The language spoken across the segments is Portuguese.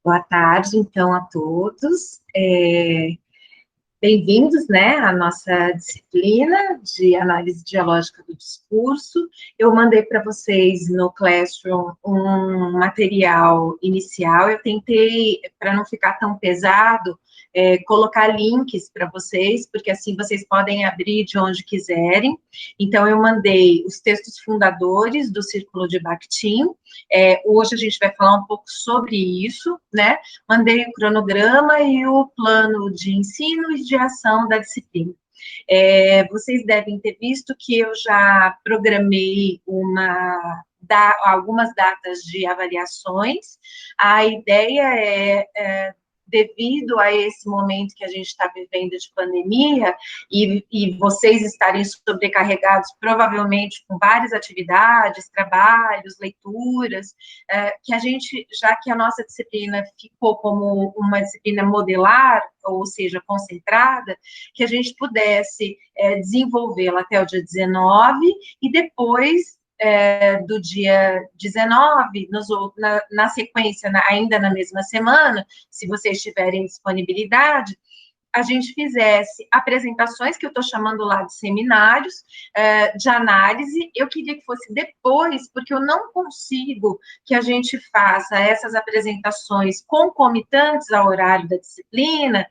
Boa tarde, então, a todos. Bem-vindos, né, à nossa disciplina de análise dialógica do discurso. Eu mandei para vocês no Classroom um material inicial. Eu tentei, para não ficar tão pesado, colocar links para vocês, porque assim vocês podem abrir de onde quiserem. Então, eu mandei os textos fundadores do Círculo de Bakhtin. Hoje a gente vai falar um pouco sobre isso, né? Mandei o cronograma e o plano de ensino e de ação da disciplina. Vocês devem ter visto que eu já programei algumas datas de avaliações. A ideia devido a esse momento que a gente está vivendo de pandemia, e vocês estarem sobrecarregados, provavelmente, com várias atividades, trabalhos, leituras, que a gente, já que a nossa disciplina ficou como uma disciplina modelar, ou seja, concentrada, que a gente pudesse desenvolvê-la até o dia 19, e depois do dia 19, na sequência, ainda na mesma semana, se vocês tiverem disponibilidade, a gente fizesse apresentações, que eu estou chamando lá de seminários, de análise. Eu queria que fosse depois, porque eu não consigo que a gente faça essas apresentações concomitantes ao horário da disciplina,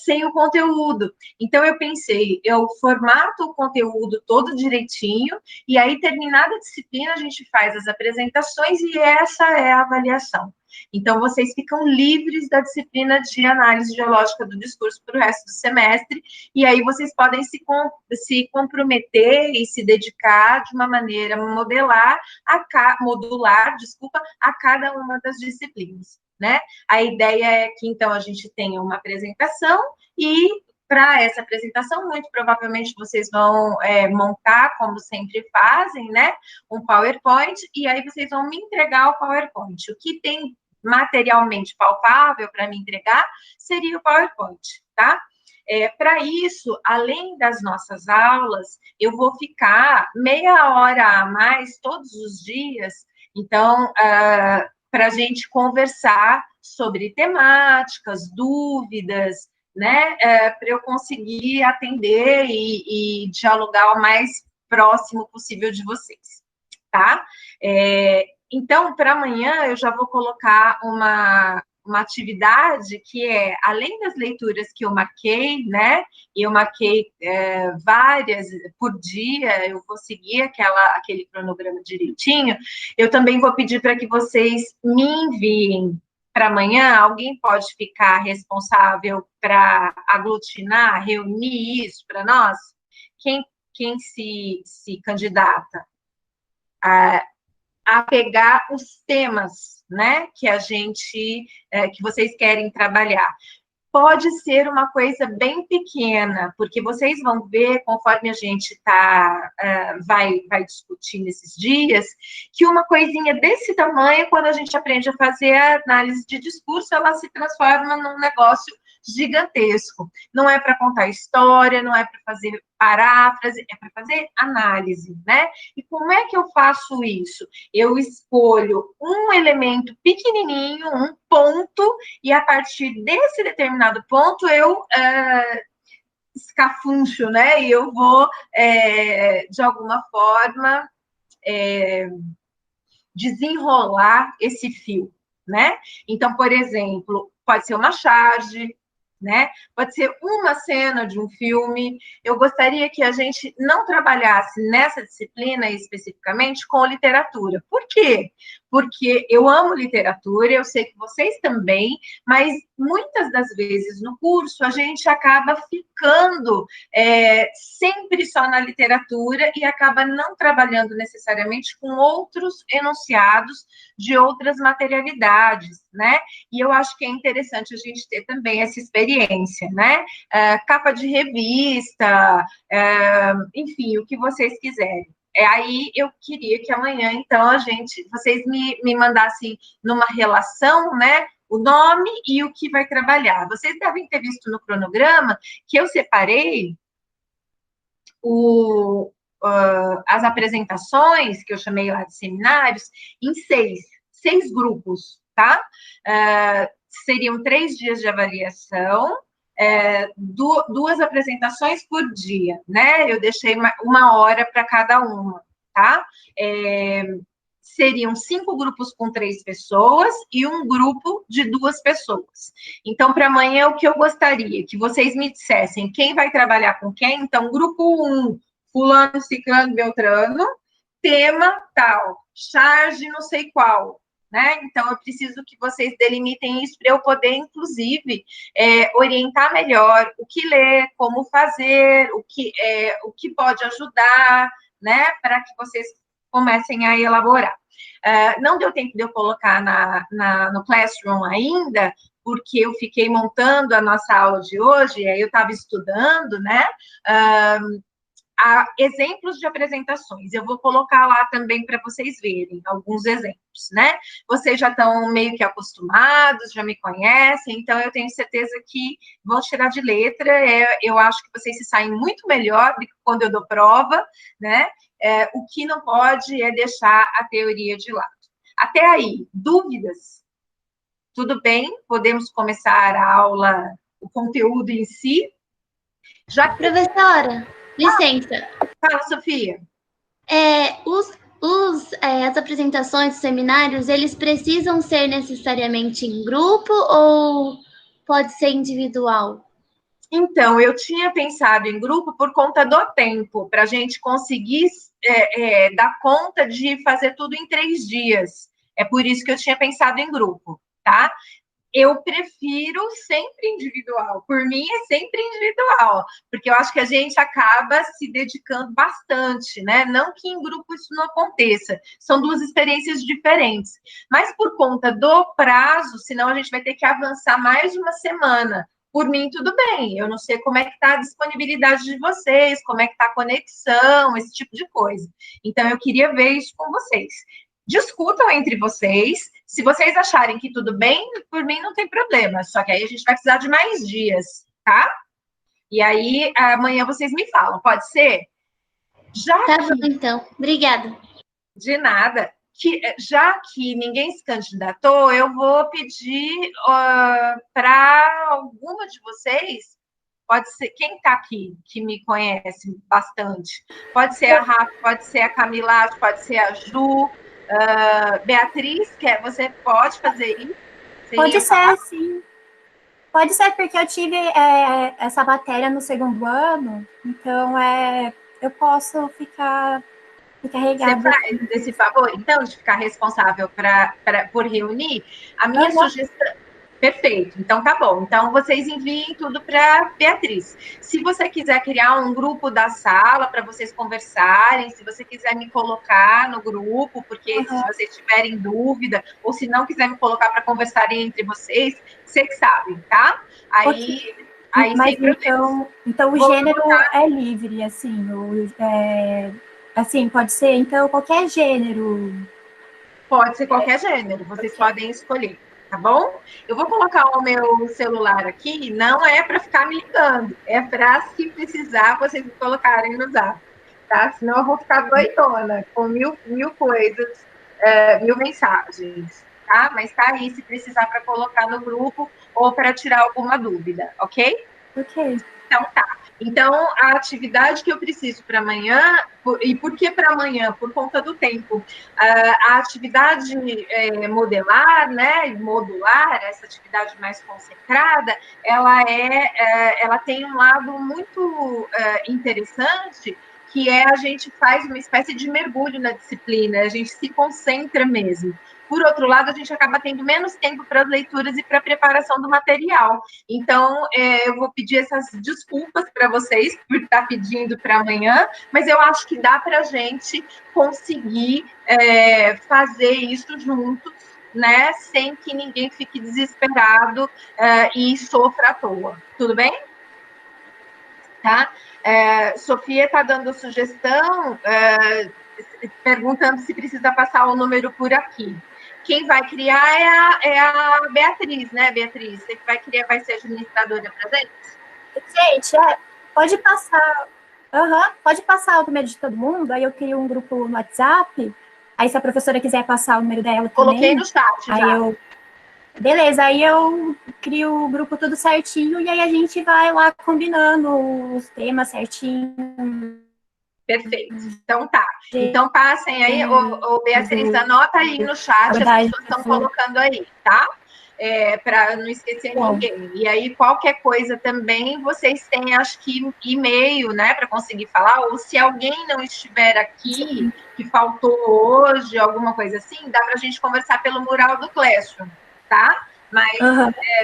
sem o conteúdo. Então, eu pensei, eu formato o conteúdo todo direitinho, e aí, terminada a disciplina, a gente faz as apresentações, e essa é a avaliação. Então, vocês ficam livres da disciplina de análise geológica do discurso para o resto do semestre, e aí vocês podem se comprometer e se dedicar de uma maneira modular, a cada uma das disciplinas, né? A ideia é que, então, a gente tenha uma apresentação e, para essa apresentação, muito provavelmente vocês vão montar, como sempre fazem, né, um PowerPoint, e aí vocês vão me entregar o PowerPoint. O que tem materialmente palpável para me entregar seria o PowerPoint, tá? Para isso, além das nossas aulas, eu vou ficar meia hora a mais todos os dias, então, para a gente conversar sobre temáticas, dúvidas, né, para eu conseguir atender e dialogar o mais próximo possível de vocês, tá? Então, para amanhã, eu já vou colocar uma atividade que é, além das leituras que eu marquei, né, e eu marquei várias por dia, eu vou seguir aquele cronograma direitinho, eu também vou pedir para que vocês me enviem para amanhã. Alguém pode ficar responsável para aglutinar, reunir isso para nós? Quem se candidata a pegar os temas, né, que vocês querem trabalhar? Pode ser uma coisa bem pequena, porque vocês vão ver, conforme a gente vai discutir nesses dias, que uma coisinha desse tamanho, quando a gente aprende a fazer a análise de discurso, ela se transforma num negócio gigantesco. Não é para contar história, não é para fazer paráfrase, é para fazer análise, né? E como é que eu faço isso? Eu escolho um elemento pequenininho, um ponto, e a partir desse determinado ponto eu escafuncho, né? E eu vou, de alguma forma, desenrolar esse fio, né? Então, por exemplo, pode ser uma charge, né? Pode ser uma cena de um filme. Eu gostaria que a gente não trabalhasse nessa disciplina especificamente com literatura. Por quê? Porque eu amo literatura, eu sei que vocês também, mas muitas das vezes no curso a gente acaba ficando sempre só na literatura e acaba não trabalhando necessariamente com outros enunciados de outras materialidades, né? E eu acho que é interessante a gente ter também essa experiência, né? Capa de revista, enfim, o que vocês quiserem. Aí eu queria que amanhã, então, vocês me mandassem numa relação, né, o nome e o que vai trabalhar. Vocês devem ter visto no cronograma que eu separei as apresentações, que eu chamei lá de seminários, em seis grupos, tá? Seriam 3 dias de avaliação, duas apresentações por dia, né? Eu deixei 1 hora para cada uma, tá? Seriam 5 grupos com 3 pessoas e um grupo de 2 pessoas. Então, para amanhã, o que eu gostaria? Que vocês me dissessem quem vai trabalhar com quem. Então, grupo 1, fulano, ciclano, beltrano, tema tal, charge não sei qual, né? Então, eu preciso que vocês delimitem isso para eu poder, inclusive, orientar melhor o que ler, como fazer, o que pode ajudar, né? Para que vocês comecem a elaborar. Não deu tempo de eu colocar no Classroom ainda, porque eu fiquei montando a nossa aula de hoje, aí eu estava estudando, né? Exemplos de apresentações. Eu vou colocar lá também para vocês verem alguns exemplos, né? Vocês já estão meio que acostumados, já me conhecem, então eu tenho certeza que vão tirar de letra. Eu acho que vocês se saem muito melhor do que quando eu dou prova, né? O que não pode é deixar a teoria de lado. Até aí, dúvidas? Tudo bem? Podemos começar a aula, o conteúdo em si? Professora, licença. Fala, Sofia. As apresentações, os seminários, eles precisam ser necessariamente em grupo ou pode ser individual? Então, eu tinha pensado em grupo por conta do tempo, para a gente conseguir dar conta de fazer tudo em 3 dias. É por isso que eu tinha pensado em grupo, tá? Eu prefiro sempre individual. Por mim, é sempre individual, porque eu acho que a gente acaba se dedicando bastante, né? Não que em grupo isso não aconteça, são 2 experiências diferentes. Mas por conta do prazo, senão a gente vai ter que avançar mais de uma semana. Por mim, tudo bem. Eu não sei como é que está a disponibilidade de vocês, como é que está a conexão, esse tipo de coisa. Então, eu queria ver isso com vocês. Discutam entre vocês. Se vocês acharem que tudo bem, por mim não tem problema. Só que aí a gente vai precisar de mais dias, tá? E aí, amanhã vocês me falam. Pode ser? Tá bom, então. Obrigada. De nada. Já que ninguém se candidatou, eu vou pedir para alguma de vocês, pode ser, quem está aqui, que me conhece bastante, pode ser a Rafa, pode ser a Camila, pode ser a Ju, Beatriz, você pode fazer isso? Pode ser, sim. Pode ser, porque eu tive essa matéria no 2º ano, então eu posso ficar encarregada. Você faz esse favor, então, de ficar responsável por reunir? A minha sugestão... Perfeito, então tá bom. Então, vocês enviem tudo para Beatriz. Se você quiser criar um grupo da sala para vocês conversarem, se você quiser me colocar no grupo, porque se vocês tiverem dúvida, ou se não quiser me colocar para conversarem entre vocês que sabem, tá? Aí mas então o gênero é livre, assim, assim, pode ser, então, qualquer gênero. Pode ser qualquer gênero, vocês podem escolher. Tá bom? Eu vou colocar o meu celular aqui, não é para ficar me ligando, é para, se precisar, vocês me colocarem no zap, tá? Senão eu vou ficar doidona com mil coisas, 1000 mensagens, tá? Mas tá aí se precisar para colocar no grupo ou para tirar alguma dúvida, ok? Ok. Então tá. Então, a atividade que eu preciso para amanhã, e por que para amanhã? Por conta do tempo. A atividade modelar, né, modular, essa atividade mais concentrada, ela tem um lado muito interessante, que a gente faz uma espécie de mergulho na disciplina, a gente se concentra mesmo. Por outro lado, a gente acaba tendo menos tempo para as leituras e para a preparação do material. Então, eu vou pedir essas desculpas para vocês por estar pedindo para amanhã, mas eu acho que dá para a gente conseguir fazer isso juntos, né, sem que ninguém fique desesperado e sofra à toa. Tudo bem? Tá? Sofia está dando sugestão, perguntando se precisa passar o número por aqui. Quem vai criar é a Beatriz, né, Beatriz? Você que vai criar, vai ser administradora para gente? Gente, pode passar. Pode passar o número de todo mundo, aí eu crio um grupo no WhatsApp. Aí, se a professora quiser passar o número dela Coloquei também, no chat aí já. Beleza, aí eu crio o grupo tudo certinho e aí a gente vai lá combinando os temas certinho. Perfeito. Então tá. Então passem aí, Beatriz, anota aí no chat, as pessoas estão colocando aí, tá? Para não esquecer ninguém. E aí, qualquer coisa também, vocês têm, acho que, e-mail, né, para conseguir falar, ou se alguém não estiver aqui, que faltou hoje, alguma coisa assim, dá para a gente conversar pelo mural do Classroom, tá? Mas,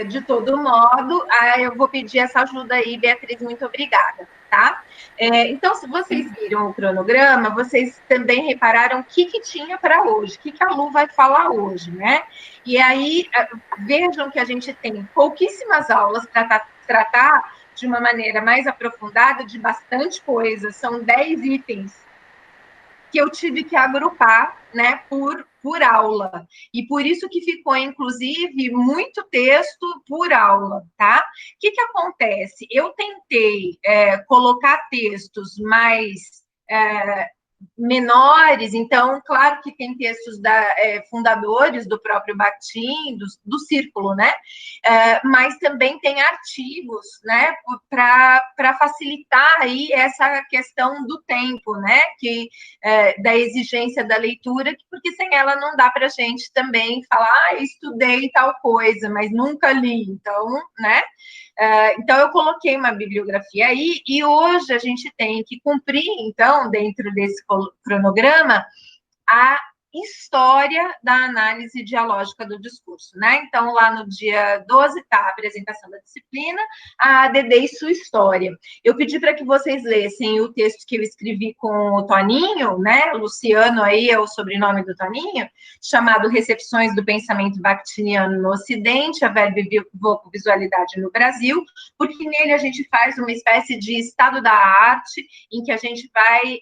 de todo modo, eu vou pedir essa ajuda aí, Beatriz, muito obrigada, tá? Então, se vocês viram o cronograma, vocês também repararam o que tinha para hoje, o que a Lu vai falar hoje, né? E aí, vejam que a gente tem pouquíssimas aulas para tratar de uma maneira mais aprofundada de bastante coisa, são 10 itens que eu tive que agrupar, né, por aula. E por isso que ficou, inclusive, muito texto por aula, tá? O que acontece? Eu tentei colocar textos mais menores, então, claro que tem textos fundadores do próprio Bakhtin, do Círculo, né? Mas também tem artigos, né? Para facilitar aí essa questão do tempo, né? Da exigência da leitura, porque sem ela não dá para a gente também falar, estudei tal coisa, mas nunca li, então, né? Então, eu coloquei uma bibliografia aí, e hoje a gente tem que cumprir, então, dentro desse cronograma, a história da análise dialógica do discurso, né? Então, lá no dia 12 está a apresentação da disciplina, a ADD e sua história. Eu pedi para que vocês lessem o texto que eu escrevi com o Toninho, né? O Luciano aí é o sobrenome do Toninho, chamado Recepções do Pensamento Bakhtiniano no Ocidente, a verbo e visualidade no Brasil, porque nele a gente faz uma espécie de estado da arte, em que a gente vai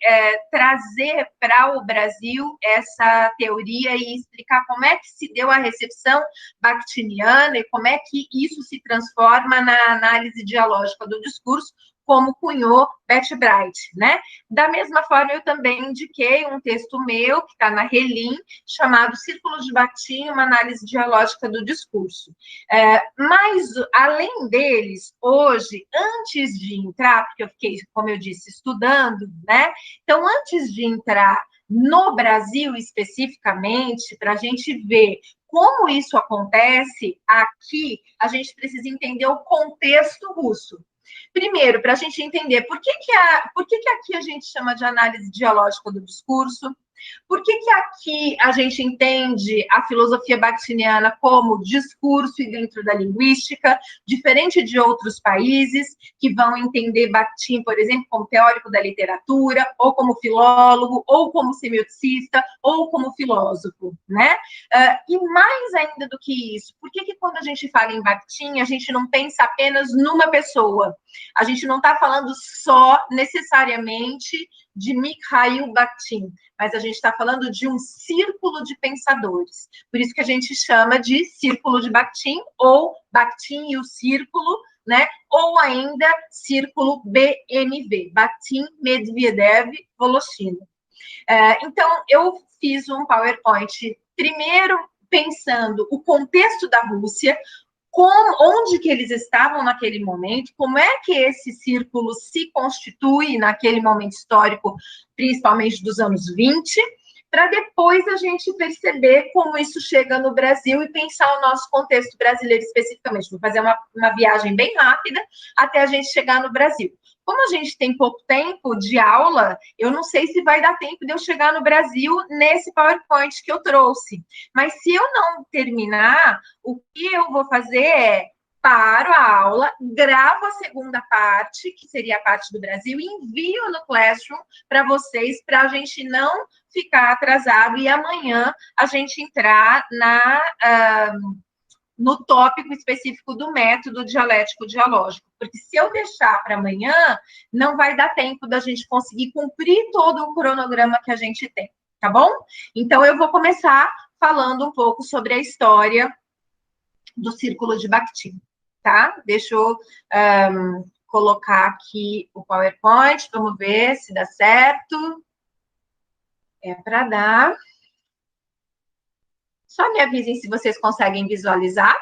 trazer para o Brasil essa teoria e explicar como é que se deu a recepção bakhtiniana e como é que isso se transforma na análise dialógica do discurso, como cunhou Beth Bright, né? Da mesma forma, eu também indiquei um texto meu, que está na Relin, chamado Círculo de Bakhtin, uma análise dialógica do discurso. Mas, além deles, hoje, antes de entrar, porque eu fiquei, como eu disse, estudando, né? Então, antes de entrar no Brasil, especificamente, para a gente ver como isso acontece aqui, a gente precisa entender o contexto russo. Primeiro, para a gente entender por que aqui a gente chama de análise dialógica do discurso, por que aqui a gente entende a filosofia bakhtiniana como discurso e dentro da linguística, diferente de outros países que vão entender Bakhtin, por exemplo, como teórico da literatura, ou como filólogo, ou como semioticista, ou como filósofo, né? E mais ainda do que isso, por que quando a gente fala em Bakhtin, a gente não pensa apenas numa pessoa? A gente não está falando só, necessariamente, de Mikhail Bakhtin, mas a gente está falando de um círculo de pensadores. Por isso que a gente chama de Círculo de Bakhtin, ou Bakhtin e o Círculo, né? Ou ainda Círculo BMV, Bakhtin, Medvedev, Voloshina. Então, eu fiz um PowerPoint, primeiro pensando o contexto da Rússia, onde que eles estavam naquele momento, como é que esse círculo se constitui naquele momento histórico, principalmente dos anos 20, para depois a gente perceber como isso chega no Brasil e pensar o nosso contexto brasileiro especificamente. Vou fazer uma viagem bem rápida até a gente chegar no Brasil. Como a gente tem pouco tempo de aula, eu não sei se vai dar tempo de eu chegar no Brasil nesse PowerPoint que eu trouxe. Mas se eu não terminar, o que eu vou fazer é paro a aula, gravo a segunda parte, que seria a parte do Brasil, e envio no Classroom para vocês, para a gente não ficar atrasado e amanhã a gente entrar no tópico específico do método dialético-dialógico, porque se eu deixar para amanhã, não vai dar tempo da gente conseguir cumprir todo o cronograma que a gente tem, tá bom? Então, eu vou começar falando um pouco sobre a história do Círculo de Bakhtin, tá? Deixa eu colocar aqui o PowerPoint, vamos ver se dá certo. É para dar. Só me avisem se vocês conseguem visualizar,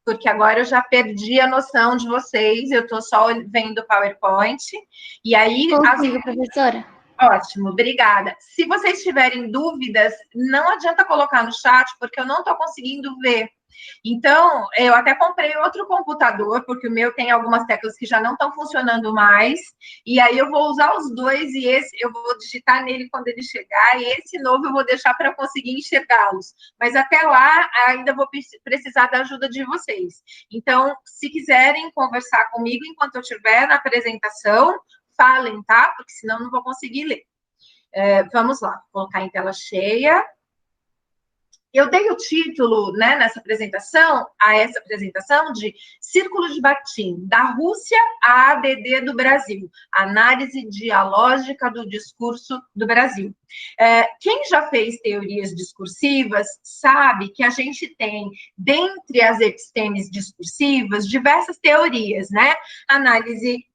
porque agora eu já perdi a noção de vocês, eu estou só vendo o PowerPoint, e aí... Consigo, professora. Ótimo, obrigada. Se vocês tiverem dúvidas, não adianta colocar no chat, porque eu não estou conseguindo ver. Então, eu até comprei outro computador, porque o meu tem algumas teclas que já não estão funcionando mais, e aí eu vou usar os dois, e esse eu vou digitar nele quando ele chegar, e esse novo eu vou deixar para conseguir enxergá-los. Mas até lá, ainda vou precisar da ajuda de vocês. Então, se quiserem conversar comigo enquanto eu estiver na apresentação, falem, tá? Porque senão eu não vou conseguir ler. Vamos lá, vou colocar em tela cheia. Eu dei o título, né, a essa apresentação, de Círculo de Bakhtin, da Rússia à ADD do Brasil, análise dialógica do discurso do Brasil. Quem já fez teorias discursivas sabe que a gente tem, dentre as epistemes discursivas, diversas teorias, né? Análise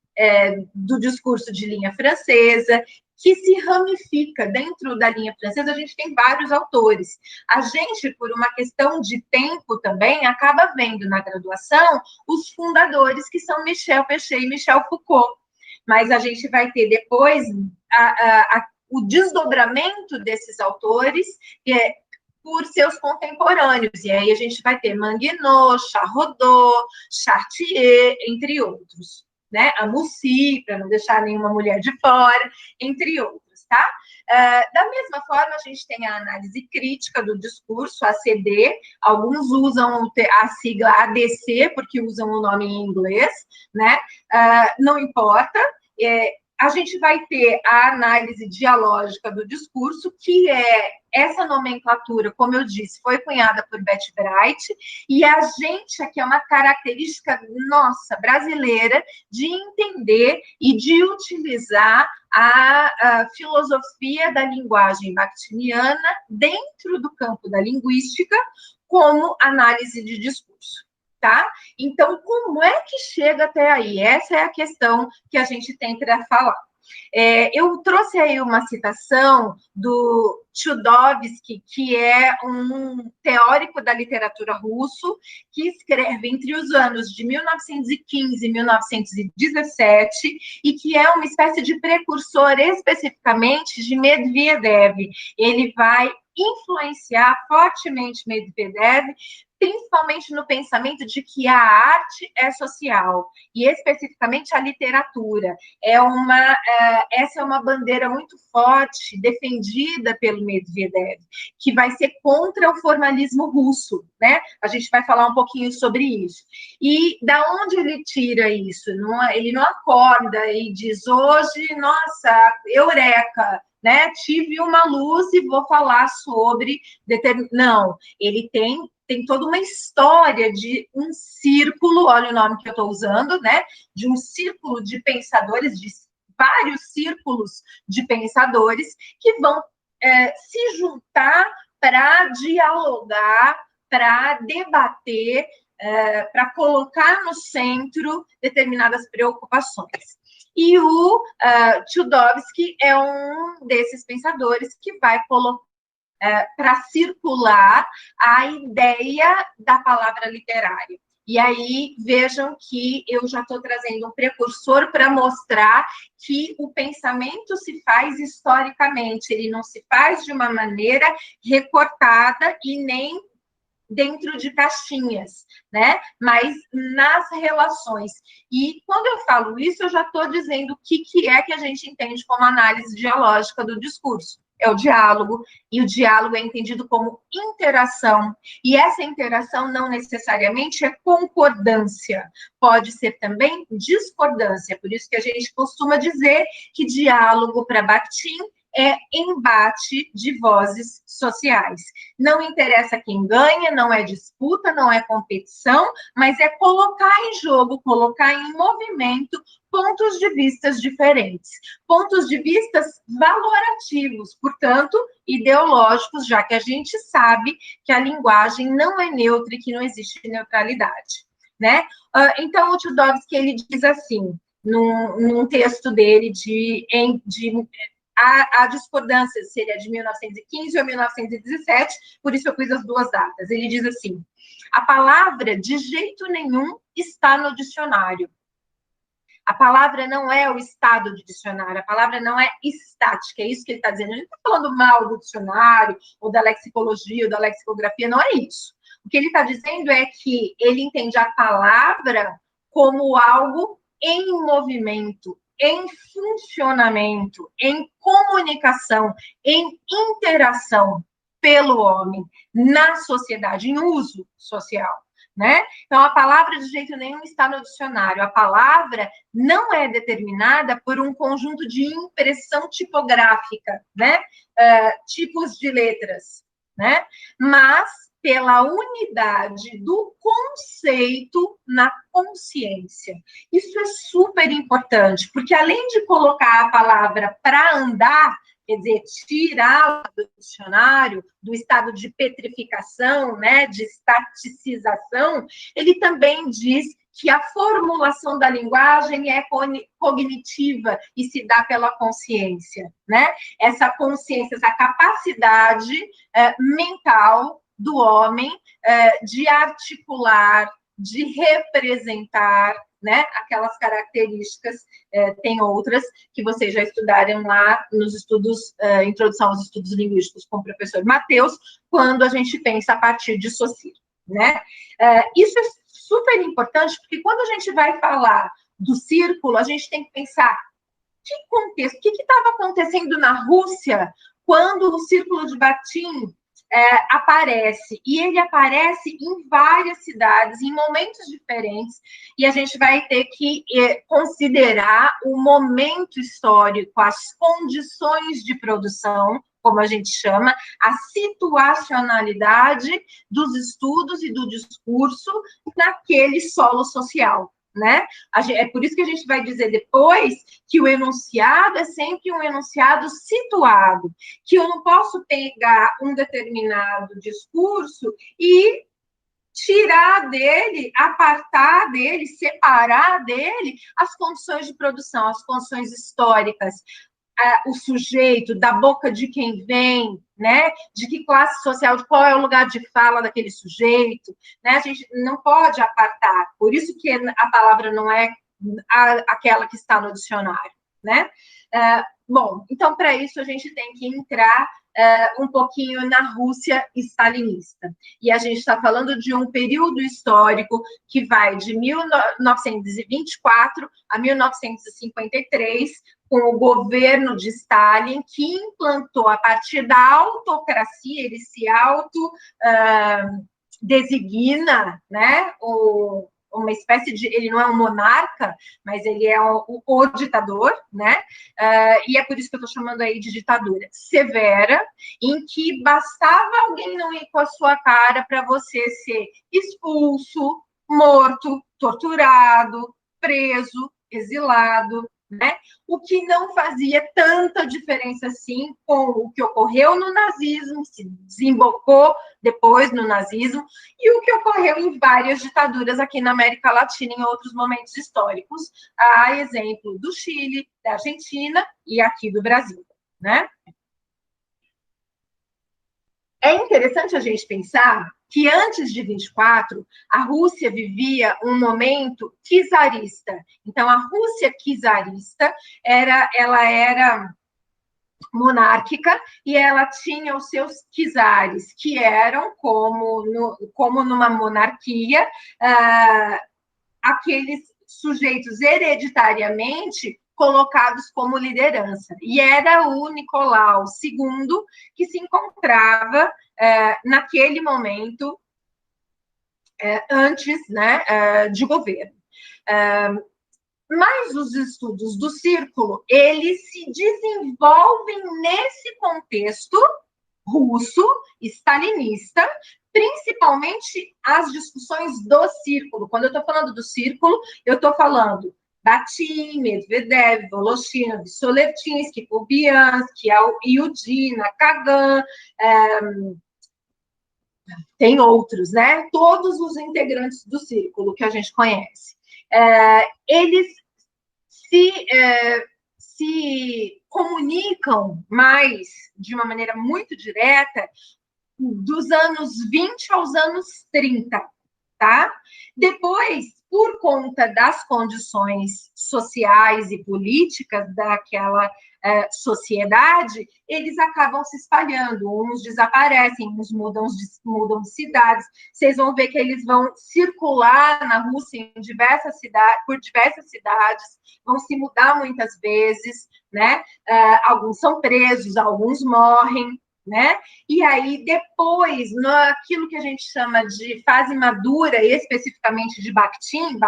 do discurso de linha francesa, que se ramifica dentro da linha francesa, a gente tem vários autores. A gente, por uma questão de tempo também, acaba vendo na graduação os fundadores, que são Michel Pechet e Michel Foucault. Mas a gente vai ter depois o desdobramento desses autores, por seus contemporâneos, e aí a gente vai ter Manguinot, Charrodot, Chartier, entre outros. Né, a Mussi, para não deixar nenhuma mulher de fora, entre outros, tá? Da mesma forma, a gente tem a análise crítica do discurso, ACD, alguns usam a sigla ADC, porque usam o nome em inglês, né? Não importa, a gente vai ter a análise dialógica do discurso, que é essa nomenclatura, como eu disse, foi cunhada por Beth Bright, e a gente aqui é uma característica nossa, brasileira, de entender e de utilizar a filosofia da linguagem bakhtiniana dentro do campo da linguística como análise de discurso. Tá? Então, como é que chega até aí? Essa é a questão que a gente tem para falar. Eu trouxe aí uma citação do Chudovsky, que é um teórico da literatura russo, que escreve entre os anos de 1915 e 1917, e que é uma espécie de precursor especificamente de Medvedev. Ele vai influenciar fortemente Medvedev, principalmente no pensamento de que a arte é social, e especificamente a literatura. Essa é uma bandeira muito forte, defendida pelo Medvedev, que vai ser contra o formalismo russo, né? A gente vai falar um pouquinho sobre isso. E da onde ele tira isso? Ele não acorda e diz, hoje, nossa, eureka, né? Tive uma luz e vou falar sobre... Não, ele tem toda uma história de um círculo, olha o nome que eu estou usando, né? De um círculo de pensadores, de vários círculos de pensadores que vão se juntar para dialogar, para debater, para colocar no centro determinadas preocupações. E o Chudovsky é um desses pensadores que vai colocar para circular a ideia da palavra literária. E aí, vejam que eu já estou trazendo um precursor para mostrar que o pensamento se faz historicamente, ele não se faz de uma maneira recortada e nem dentro de caixinhas, né? Mas nas relações. E quando eu falo isso, eu já estou dizendo o que é que a gente entende como análise dialógica do discurso. É o diálogo, e o diálogo é entendido como interação, e essa interação não necessariamente é concordância, pode ser também discordância, por isso que a gente costuma dizer que diálogo para Bakhtin é embate de vozes sociais. Não interessa quem ganha, não é disputa, não é competição, mas é colocar em jogo, colocar em movimento pontos de vistas diferentes. Pontos de vistas valorativos, portanto, ideológicos, já que a gente sabe que a linguagem não é neutra e que não existe neutralidade, né? Então, o Chudovsky, ele diz assim, num texto dele há discordância se ele é de 1915 ou 1917, por isso eu pus as duas datas. Ele diz assim: a palavra de jeito nenhum está no dicionário. A palavra não é o estado do dicionário, a palavra não é estática, é isso que ele está dizendo. Ele não está falando mal do dicionário, ou da lexicologia, ou da lexicografia, não é isso. O que ele está dizendo é que ele entende a palavra como algo em movimento, em funcionamento, em comunicação, em interação pelo homem, na sociedade, em uso social. Né? Então, a palavra de jeito nenhum está no dicionário. A palavra não é determinada por um conjunto de impressão tipográfica, né? Tipos de letras, né? Mas pela unidade do conceito na consciência. Isso é super importante, porque além de colocar a palavra para andar, quer dizer, tirá-la do dicionário, do estado de petrificação, né, de estaticização, ele também diz que a formulação da linguagem é cognitiva e se dá pela consciência, né? Essa consciência, essa capacidade mental do homem de articular, de representar, né, aquelas características, tem outras que vocês já estudaram lá nos estudos, Introdução aos Estudos Linguísticos com o professor Matheus, quando a gente pensa a partir de Saussure, né? Isso é super importante, porque quando a gente vai falar do círculo, a gente tem que pensar que contexto, o que estava acontecendo na Rússia quando o Círculo de Batim aparece, e ele aparece em várias cidades, em momentos diferentes, e a gente vai ter que considerar o momento histórico, as condições de produção, como a gente chama, a situacionalidade dos estudos e do discurso naquele solo social. Né? É por isso que a gente vai dizer depois que o enunciado é sempre um enunciado situado, que eu não posso pegar um determinado discurso e tirar dele, apartar dele, separar dele as condições de produção, as condições históricas, o sujeito, da boca de quem vem, né? De que classe social, de qual é o lugar de fala daquele sujeito, né? A gente não pode apartar, por isso que a palavra não é aquela que está no dicionário, né? Bom, então, para isso, a gente tem que entrar um pouquinho na Rússia stalinista. E a gente está falando de um período histórico que vai de 1924 a 1953, com o governo de Stalin, que implantou, a partir da autocracia, ele se designa, né, uma espécie de, ele não é um monarca, mas ele é o ditador, né, e é por isso que eu estou chamando aí de ditadura severa, em que bastava alguém não ir com a sua cara para você ser expulso, morto, torturado, preso, exilado, né? O que não fazia tanta diferença assim com o que ocorreu no nazismo, se desembocou depois no nazismo, e o que ocorreu em várias ditaduras aqui na América Latina em outros momentos históricos, a exemplo do Chile, da Argentina e aqui do Brasil, né? É interessante a gente pensar que antes de 24, a Rússia vivia um momento czarista. Então, a Rússia czarista ela era monárquica e ela tinha os seus czares, que eram, como numa monarquia, aqueles sujeitos hereditariamente colocados como liderança. E era o Nicolau II que se encontrava naquele momento antes, né, de governo. Mas os estudos do círculo, eles se desenvolvem nesse contexto russo, stalinista, principalmente as discussões do círculo. Quando eu estou falando do círculo, eu estou falando Batim, Medvedev, Voloshinov, Solertinsky, Kubiansky, Yudina, Kagan, tem outros, né? Todos os integrantes do círculo que a gente conhece. Eles se comunicam mais, de uma maneira muito direta, dos anos 20 aos anos 30, tá? Depois, por conta das condições sociais e políticas daquela sociedade, eles acabam se espalhando, uns desaparecem, uns mudam de cidades. Vocês vão ver que eles vão circular na Rússia em diversas cidades, por diversas cidades, vão se mudar muitas vezes, né? Alguns são presos, alguns morrem, né? E aí, depois, naquilo que a gente chama de fase madura, especificamente de Bakhtin,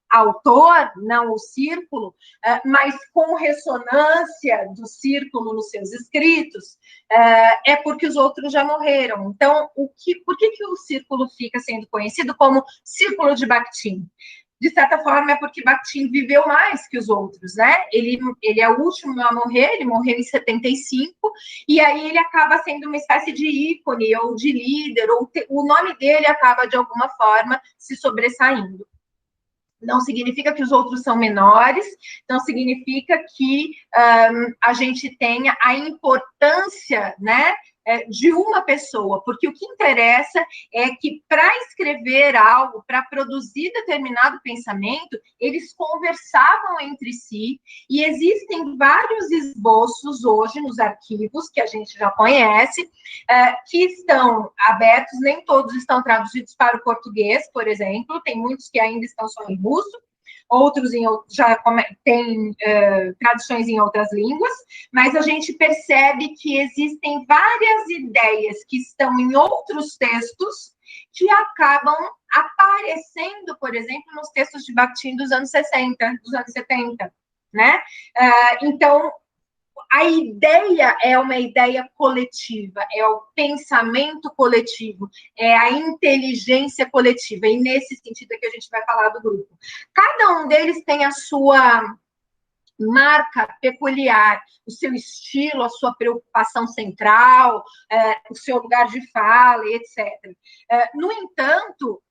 autor, não o círculo, mas com ressonância do círculo nos seus escritos, é porque os outros já morreram. Então, por que o círculo fica sendo conhecido como Círculo de Bakhtin? De certa forma, é porque Bakhtin viveu mais que os outros, né? Ele é o último a morrer, ele morreu em 75, e aí ele acaba sendo uma espécie de ícone, ou de líder, ou o nome dele acaba, de alguma forma, se sobressaindo. Não significa que os outros são menores, não significa que a gente tenha a importância, né, de uma pessoa, porque o que interessa é que, para escrever algo, para produzir determinado pensamento, eles conversavam entre si, e existem vários esboços hoje nos arquivos, que a gente já conhece, que estão abertos, nem todos estão traduzidos para o português, por exemplo, tem muitos que ainda estão só em russo, outros já têm traduções em outras línguas, mas a gente percebe que existem várias ideias que estão em outros textos que acabam aparecendo, por exemplo, nos textos de Bakhtin dos anos 60, dos anos 70, né? Então, a ideia é uma ideia coletiva, é o pensamento coletivo, é a inteligência coletiva, e nesse sentido é que a gente vai falar do grupo. Cada um deles tem a sua marca peculiar, o seu estilo, a sua preocupação central, o seu lugar de fala, etc. No entanto,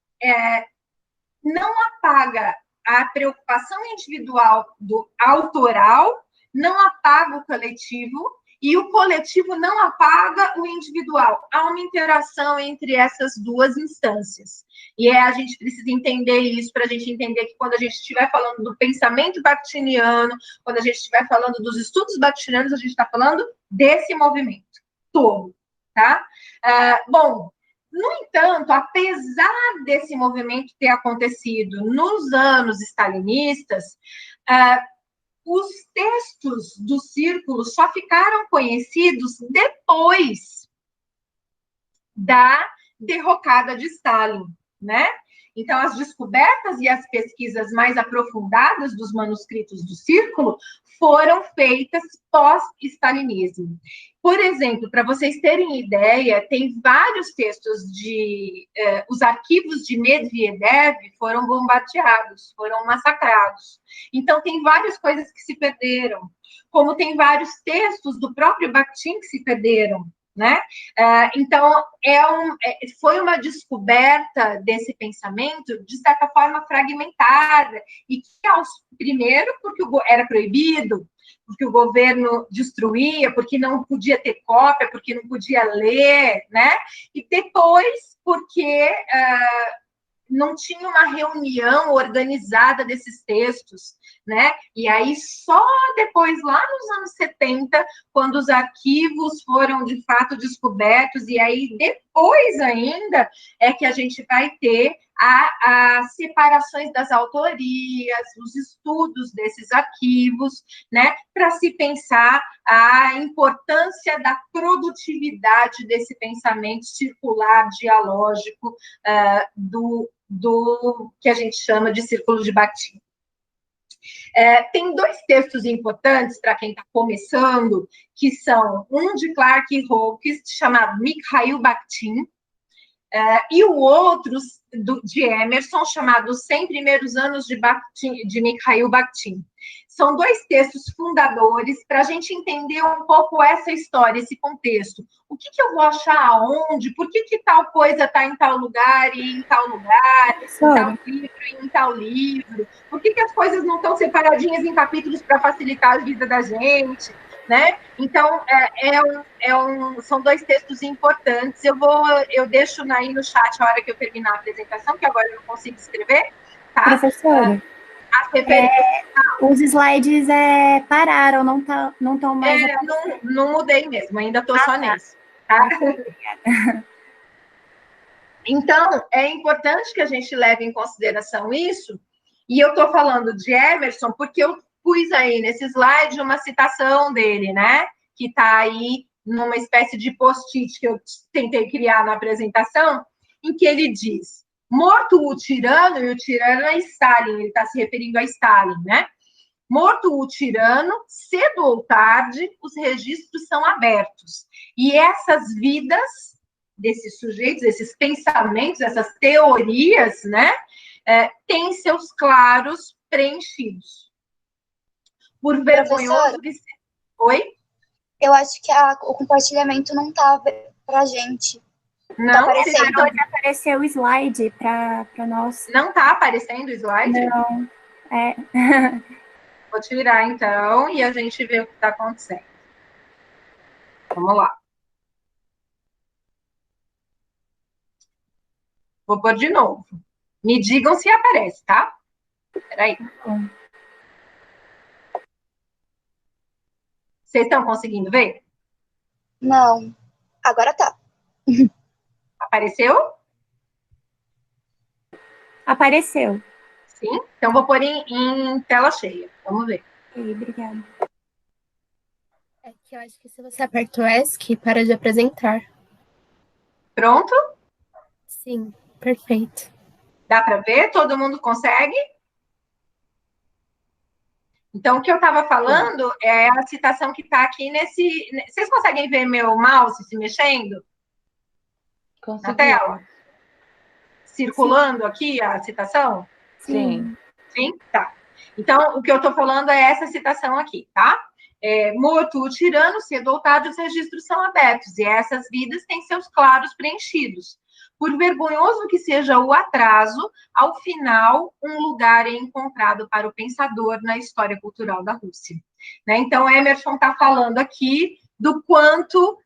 não apaga a preocupação individual do autoral, não apaga o coletivo, e o coletivo não apaga o individual. Há uma interação entre essas duas instâncias. E a gente precisa entender isso, para a gente entender que quando a gente estiver falando do pensamento bakhtiniano, quando a gente estiver falando dos estudos bakhtinianos, a gente está falando desse movimento todo, tá? Bom, no entanto, apesar desse movimento ter acontecido nos anos stalinistas, os textos do círculo só ficaram conhecidos depois da derrocada de Stalin, né? Então, as descobertas e as pesquisas mais aprofundadas dos manuscritos do círculo foram feitas pós-stalinismo. Por exemplo, para vocês terem ideia, tem vários textos os arquivos de Medvedev foram bombardeados, foram massacrados. Então, tem várias coisas que se perderam, como tem vários textos do próprio Bakhtin que se perderam, né? Então, foi uma descoberta desse pensamento, de certa forma, fragmentada, e que, primeiro, porque era proibido, porque o governo destruía, porque não podia ter cópia, porque não podia ler, né? E depois, porque não tinha uma reunião organizada desses textos, né? E aí, só depois, lá nos anos 70, quando os arquivos foram, de fato, descobertos, e aí, depois ainda, é que a gente vai ter as separações das autorias, os estudos desses arquivos, né? Para se pensar a importância da produtividade desse pensamento circular, dialógico, do que a gente chama de Círculo de Bakhtin. Tem dois textos importantes para quem está começando, que são um de Clark Hawkins, chamado Mikhail Bakhtin, e o outro, de Emerson, chamado Os 100 Primeiros Anos de Mikhail Bakhtin. São dois textos fundadores para a gente entender um pouco essa história, esse contexto. O que eu vou achar aonde? Por que tal coisa está em tal lugar e em tal lugar, em tal livro e em tal livro? Por que as coisas não estão separadinhas em capítulos para facilitar a vida da gente? Né? Então, são dois textos importantes. Eu deixo aí no chat a hora que eu terminar a apresentação, que agora eu não consigo escrever. Tá? Professora, os slides pararam, não estão mais... não mudei mesmo, ainda estou só nisso. Tá? Obrigada. Então, é importante que a gente leve em consideração isso, e eu estou falando de Emerson porque eu pus aí nesse slide uma citação dele, né? Que está aí numa espécie de post-it que eu tentei criar na apresentação, em que ele diz: morto o tirano, e o tirano é Stalin, ele está se referindo a Stalin, né? Morto o tirano, cedo ou tarde, os registros são abertos. E essas vidas desses sujeitos, esses pensamentos, essas teorias, né? Têm seus claros preenchidos. Por vergonhoso que seja. Oi? Eu acho que o compartilhamento não tá pra gente. Não, tá aparecendo. Pode aparecer o slide para nós. Não tá aparecendo o slide? Não. Vou tirar, então, e a gente vê o que está acontecendo. Vamos lá. Vou pôr de novo. Me digam se aparece, tá? Peraí. Vocês estão conseguindo ver? Não. Agora tá. Apareceu? Apareceu. Sim? Então, vou pôr em tela cheia. Vamos ver. Obrigada. É que eu acho que se você aperta o ESC, para de apresentar. Pronto? Sim, perfeito. Dá para ver? Todo mundo consegue? Então, o que eu estava falando é a citação que está aqui nesse... Vocês conseguem ver meu mouse se mexendo? Na tela? Circulando Sim. Aqui a citação? Sim. Sim? Tá. Então, o que eu estou falando é essa citação aqui, tá? Morto o tirano, cedo ou tarde, os registros são abertos, e essas vidas têm seus claros preenchidos. Por vergonhoso que seja o atraso, ao final, um lugar é encontrado para o pensador na história cultural da Rússia. Né? Então, Emerson está falando aqui do quanto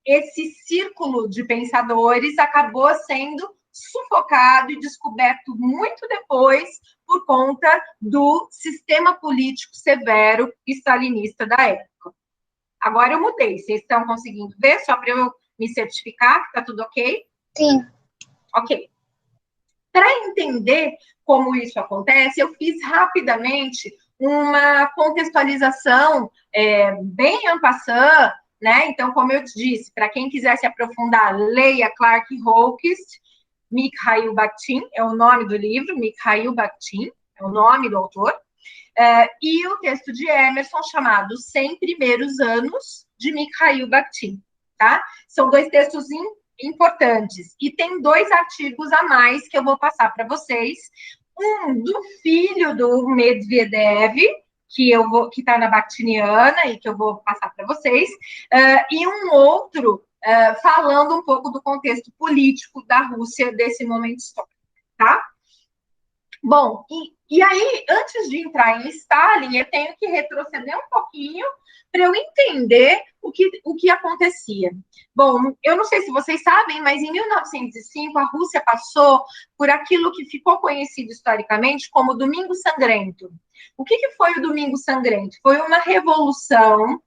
esse círculo de pensadores acabou sendo sufocado e descoberto muito depois por conta do sistema político severo stalinista da época. Agora eu mudei. Vocês estão conseguindo ver? Só para eu me certificar que está tudo ok? Sim. Ok. Para entender como isso acontece, eu fiz rapidamente uma contextualização bem en passant, né? Então, como eu disse, para quem quiser se aprofundar, leia Clark Hawkins, Mikhail Bakhtin, é o nome do livro, Mikhail Bakhtin, é o nome do autor, e o texto de Emerson chamado 100 Primeiros Anos de Mikhail Bakhtin, tá? São dois textos importantes, e tem 2 artigos a mais que eu vou passar para vocês, um do filho do Medvedev, que está na Bakhtiniana e que eu vou passar para vocês, e um outro falando um pouco do contexto político da Rússia desse momento histórico, tá? Bom, e aí, antes de entrar em Stalin, eu tenho que retroceder um pouquinho para eu entender o que acontecia. Bom, eu não sei se vocês sabem, mas em 1905 a Rússia passou por aquilo que ficou conhecido historicamente como Domingo Sangrento. O que foi o Domingo Sangrento? Foi uma revolução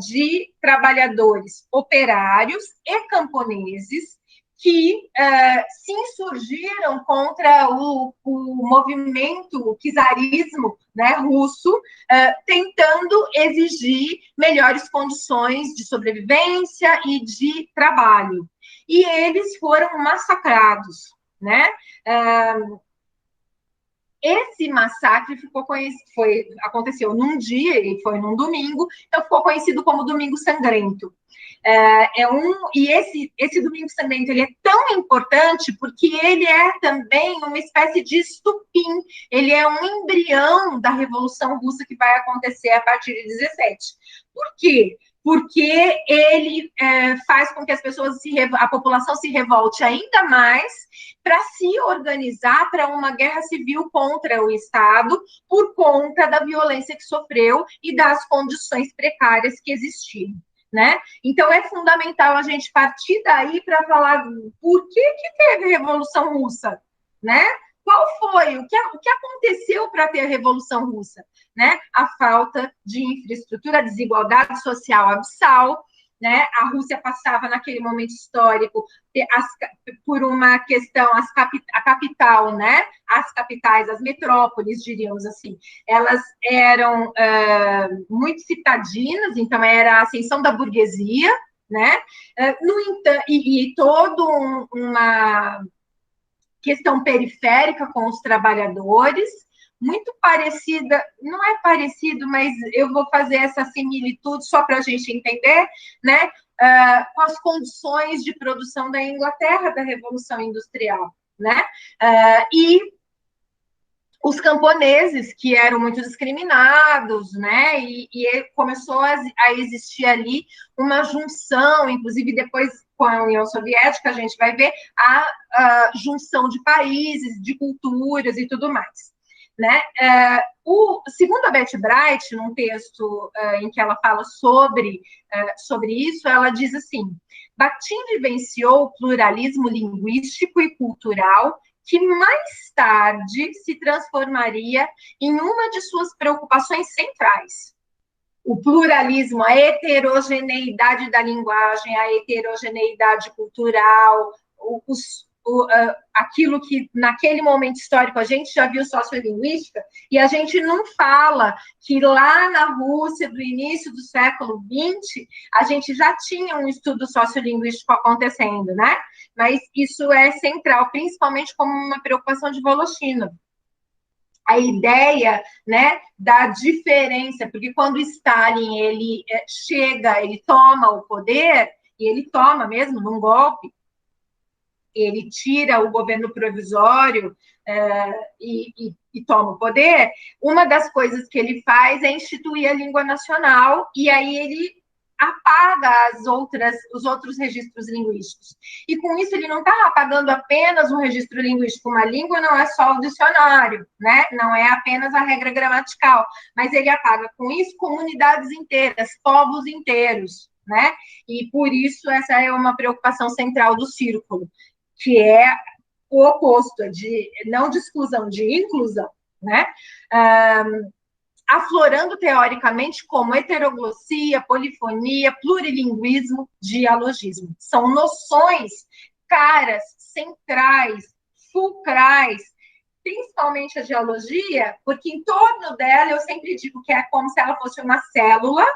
de trabalhadores operários e camponeses que se insurgiram contra o movimento czarismo, né, russo, tentando exigir melhores condições de sobrevivência e de trabalho. E eles foram massacrados, né? esse massacre ficou conhecido, aconteceu num dia e foi num domingo, então ficou conhecido como Domingo Sangrento. E esse Domingo Sangrento ele é tão importante porque ele é também uma espécie de estupim, ele é um embrião da Revolução Russa que vai acontecer a partir de 17. Por quê? Porque ele faz com que as pessoas, a população se revolte ainda mais para se organizar para uma guerra civil contra o Estado por conta da violência que sofreu e das condições precárias que existiam, né? Então, é fundamental a gente partir daí para falar por que teve a Revolução Russa, né? Qual foi? O que aconteceu para ter a Revolução Russa? Né? A falta de infraestrutura, a desigualdade social abissal, né? A Rússia passava, naquele momento histórico, por uma questão, a capital, né? As capitais, as metrópoles, diríamos assim, elas eram muito citadinas, então era a ascensão da burguesia, né? No entanto, e toda uma questão periférica com os trabalhadores, muito parecida, não é parecido, mas eu vou fazer essa similitude só para a gente entender, né, com as condições de produção da Inglaterra da Revolução Industrial, né, e os camponeses, que eram muito discriminados, né, e começou a existir ali uma junção, inclusive depois com a União Soviética, a gente vai ver a junção de países, de culturas e tudo mais. Né? Segundo a Betty Bright, num texto em que ela fala sobre isso, ela diz assim: Bakhtin vivenciou o pluralismo linguístico e cultural que mais tarde se transformaria em uma de suas preocupações centrais. O pluralismo, a heterogeneidade da linguagem, a heterogeneidade cultural, aquilo que naquele momento histórico a gente já viu sociolinguística, e a gente não fala que lá na Rússia do início do século XX a gente já tinha um estudo sociolinguístico acontecendo, né? Mas isso é central, principalmente como uma preocupação de Voloshinov. A ideia, né, da diferença, porque quando Stalin ele chega, ele toma o poder, e ele toma mesmo num golpe, ele tira o governo provisório e toma o poder, uma das coisas que ele faz é instituir a língua nacional, e aí ele apaga os outros registros linguísticos. E com isso ele não está apagando apenas um registro linguístico, uma língua não é só o dicionário, né? Não é apenas a regra gramatical, mas ele apaga com isso comunidades inteiras, povos inteiros, né? E por isso essa é uma preocupação central do círculo, que é o oposto, não de exclusão, de inclusão, né? Aflorando teoricamente como heteroglossia, polifonia, plurilinguismo, dialogismo. São noções caras, centrais, fulcrais, principalmente a dialogia, porque em torno dela, eu sempre digo que é como se ela fosse uma célula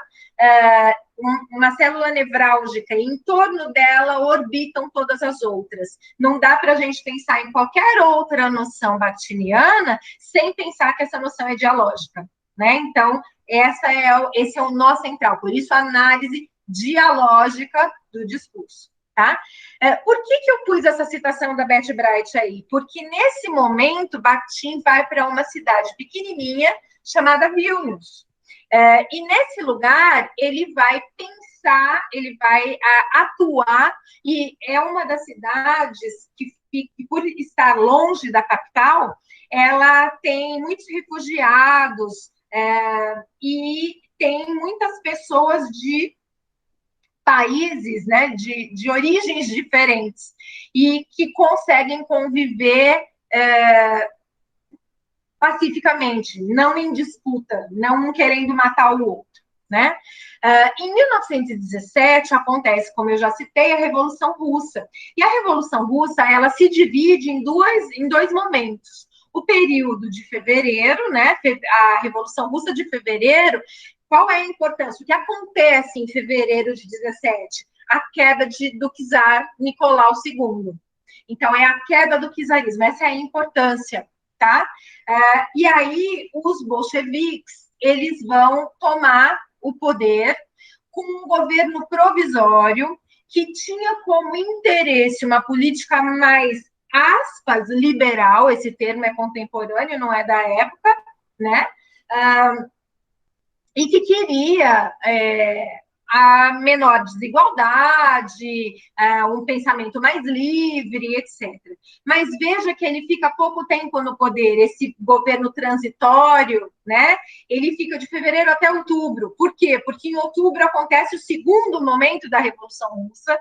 nevrálgica, e em torno dela orbitam todas as outras. Não dá para a gente pensar em qualquer outra noção bakhtiniana sem pensar que essa noção é dialógica. Né? Então, esse é o nó central, por isso a análise dialógica do discurso. Tá? Por que eu pus essa citação da Betty Bright aí? Porque nesse momento, Bakhtin vai para uma cidade pequenininha chamada Vilnius. E nesse lugar, ele vai pensar, ele vai atuar, e é uma das cidades que, por estar longe da capital, ela tem muitos refugiados, e tem muitas pessoas de países, né, de origens diferentes, e que conseguem conviver pacificamente, não em disputa, não querendo matar o outro, né? Em 1917 acontece, como eu já citei, a Revolução Russa. E a Revolução Russa, ela se divide em dois momentos. O período de fevereiro, né? A Revolução Russa de fevereiro, qual é a importância? O que acontece em fevereiro de 17? A queda do czar Nicolau II. Então, é a queda do czarismo, essa é a importância. tá? E aí, os bolcheviques, eles vão tomar o poder com um governo provisório que tinha como interesse uma política mais, aspas, liberal, esse termo é contemporâneo, não é da época, né? E que queria a menor desigualdade, um pensamento mais livre, etc. Mas veja que ele fica pouco tempo no poder, esse governo transitório, né? Ele fica de fevereiro até outubro. Por quê? Porque em outubro acontece o segundo momento da Revolução Russa,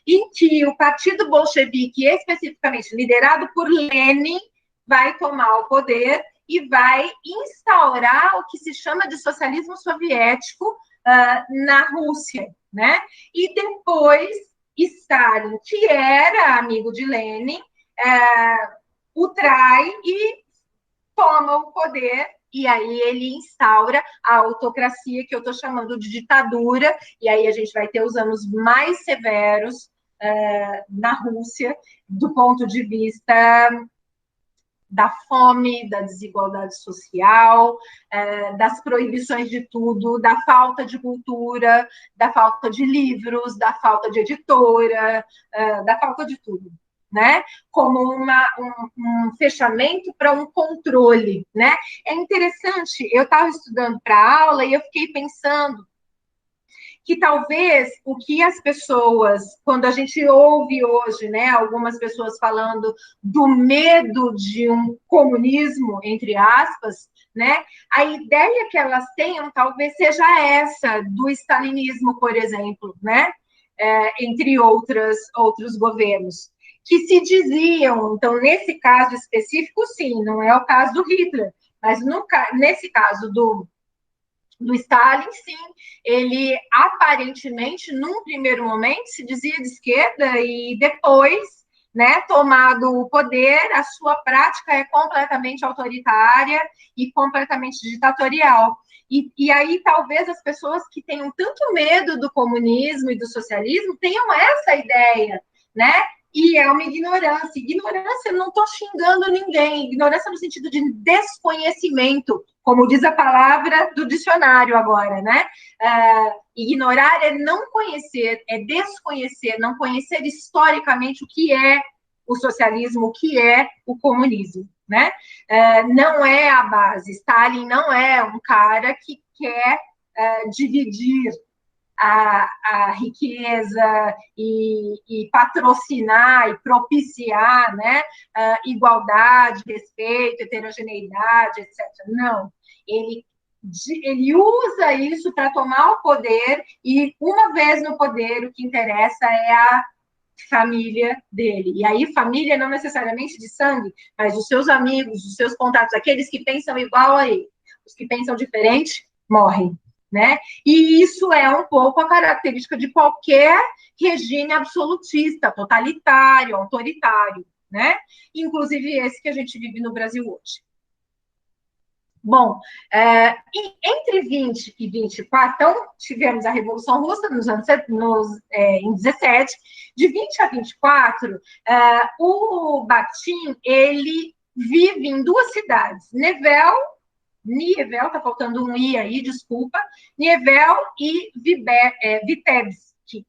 em que o Partido Bolchevique, especificamente liderado por Lenin, vai tomar o poder e vai instaurar o que se chama de socialismo soviético na Rússia, né? E depois Stalin, que era amigo de Lenin, o trai e toma o poder, e aí ele instaura a autocracia, que eu estou chamando de ditadura, e aí a gente vai ter os anos mais severos na Rússia, do ponto de vista da fome, da desigualdade social, das proibições de tudo, da falta de cultura, da falta de livros, da falta de editora, da falta de tudo, né? Como um fechamento para um controle, né? É interessante, eu estava estudando para a aula e eu fiquei pensando que talvez o que as pessoas, quando a gente ouve hoje, né, algumas pessoas falando do medo de um comunismo, entre aspas, né, a ideia que elas tenham talvez seja essa, do stalinismo, por exemplo, né, entre outros governos, que se diziam, então, nesse caso específico, sim, não é o caso do Hitler, mas nesse caso do Stalin, sim, ele aparentemente, num primeiro momento, se dizia de esquerda e depois, né, tomado o poder, a sua prática é completamente autoritária e completamente ditatorial. E aí, talvez as pessoas que tenham tanto medo do comunismo e do socialismo tenham essa ideia, né? E é uma ignorância. Ignorância, não estou xingando ninguém. Ignorância no sentido de desconhecimento, como diz a palavra do dicionário agora, né? Ignorar é não conhecer, é desconhecer, não conhecer historicamente o que é o socialismo, o que é o comunismo, né? Não é a base. Stalin não é um cara que quer dividir a riqueza e patrocinar e propiciar, né, igualdade, respeito, heterogeneidade, etc. Não, ele usa isso para tomar o poder e, uma vez no poder, o que interessa é a família dele. E aí, família não necessariamente de sangue, mas os seus amigos, os seus contatos, aqueles que pensam igual a ele. Os que pensam diferente morrem. Né? E isso é um pouco a característica de qualquer regime absolutista, totalitário, autoritário, né? Inclusive esse que a gente vive no Brasil hoje. Bom, entre 20 e 24, então, tivemos a Revolução Russa em 17, de 20 a 24, o Bakhtin, ele vive em duas cidades, Nievel, tá faltando um i aí, desculpa, Nievel e Vitebsk,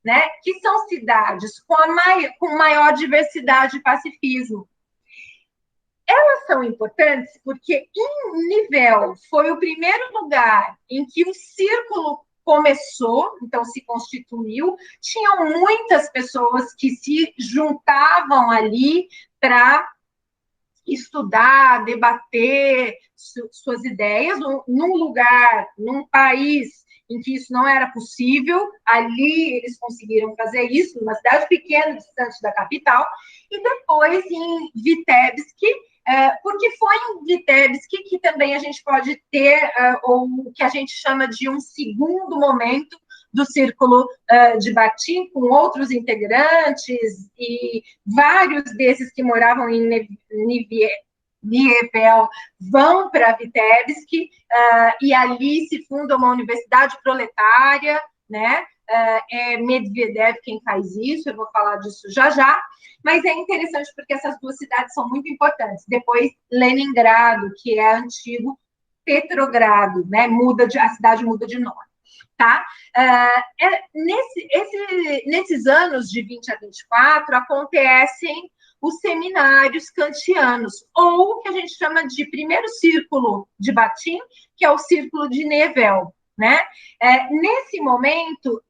né? Que são cidades com maior diversidade e pacifismo. Elas são importantes porque em Nievel foi o primeiro lugar em que o círculo começou, então se constituiu, tinham muitas pessoas que se juntavam ali para estudar, debater suas ideias num lugar, num país em que isso não era possível, ali eles conseguiram fazer isso, numa cidade pequena, distante da capital, e depois em Vitebsk, porque foi em Vitebsk que também a gente pode ter o que a gente chama de um segundo momento do círculo de Bakhtin, com outros integrantes, e vários desses que moravam em Nievel vão para Vitebsk, e ali se funda uma universidade proletária, né? É Medvedev quem faz isso, eu vou falar disso já já, mas é interessante porque essas duas cidades são muito importantes. Depois, Leningrado, que é antigo Petrogrado, né? A cidade muda de nome. Tá? Nesses anos de 20 a 24, acontecem os seminários kantianos, ou o que a gente chama de primeiro círculo de Batim, que é o círculo de Nivelle, né? Nesse momento,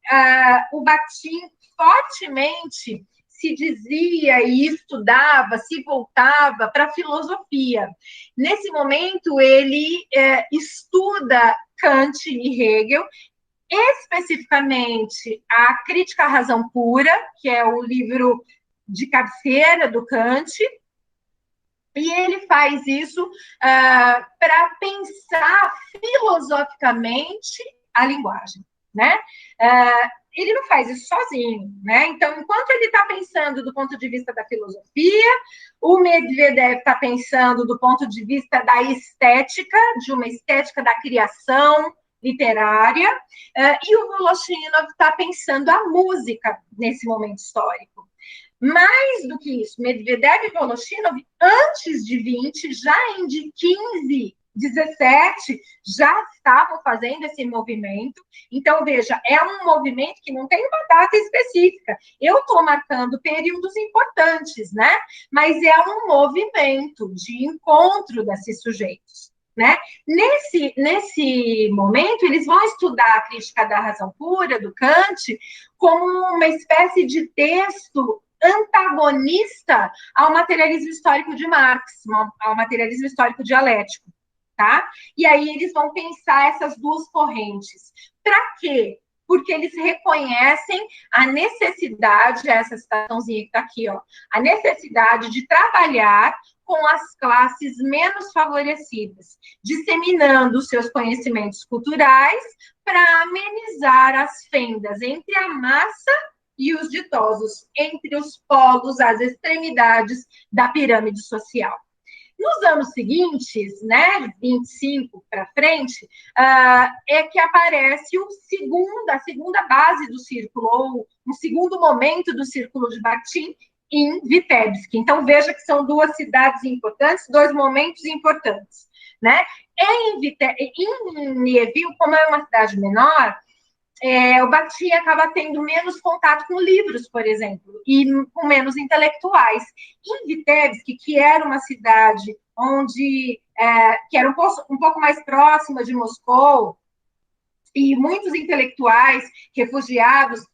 o Batim fortemente se dizia e estudava, se voltava para a filosofia. Nesse momento, ele estuda Kant e Hegel, especificamente a Crítica à Razão Pura, que é o livro de cabeceira do Kant, e ele faz isso para pensar filosoficamente a linguagem, né? Ele não faz isso sozinho, né? Então, enquanto ele está pensando do ponto de vista da filosofia, o Medvedev está pensando do ponto de vista da estética, de uma estética da criação literária, e o Voloshinov está pensando a música nesse momento histórico. Mais do que isso, Medvedev e Voloshinov, antes de 20, já em de 15, 17, já estavam fazendo esse movimento. Então, veja, é um movimento que não tem uma data específica. Eu estou marcando períodos importantes, né? Mas é um movimento de encontro desses sujeitos, né? Nesse momento, eles vão estudar a Crítica da Razão Pura, do Kant, como uma espécie de texto antagonista ao materialismo histórico de Marx, ao materialismo histórico dialético, tá? E aí eles vão pensar essas duas correntes. Para quê? Porque eles reconhecem a necessidade, essa citaçãozinha que está aqui, ó, a necessidade de trabalhar com as classes menos favorecidas, disseminando os seus conhecimentos culturais para amenizar as fendas entre a massa e os ditosos, entre os polos, as extremidades da pirâmide social. Nos anos seguintes, né, 25 para frente, é que aparece a segunda base do círculo, ou um segundo momento do círculo de Bakhtin, em Vitebsk. Então, veja que são duas cidades importantes, dois momentos importantes, né? Em Nieville, como é uma cidade menor, o Bakhtin acaba tendo menos contato com livros, por exemplo, e com menos intelectuais. Em Vitebsk, que era uma cidade onde que era um pouco mais próxima de Moscou, e muitos intelectuais, refugiados,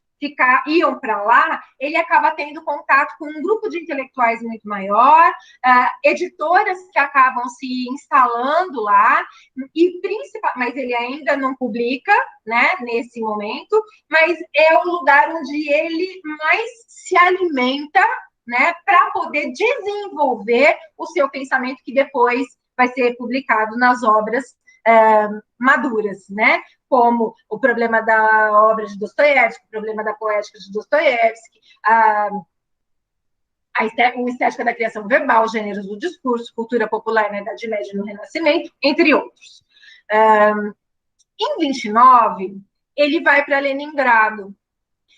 iam para lá, ele acaba tendo contato com um grupo de intelectuais muito maior, editoras que acabam se instalando lá, mas ele ainda não publica, né, nesse momento, mas é o lugar onde ele mais se alimenta, né, para poder desenvolver o seu pensamento, que depois vai ser publicado nas obras maduras, né? Como o problema da obra de Dostoiévski, o problema da poética de Dostoiévski, a estética da criação verbal, gêneros do discurso, cultura popular na Idade Média e no Renascimento, entre outros. Em 29, ele vai para Leningrado.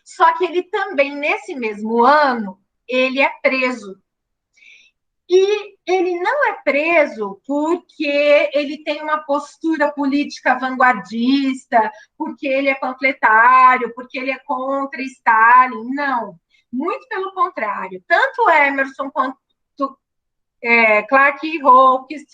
Só que ele também, nesse mesmo ano, ele é preso. E ele não é preso porque ele tem uma postura política vanguardista, porque ele é panfletário, porque ele é contra Stalin. Não, muito pelo contrário. Tanto Emerson quanto Clark Hawkins,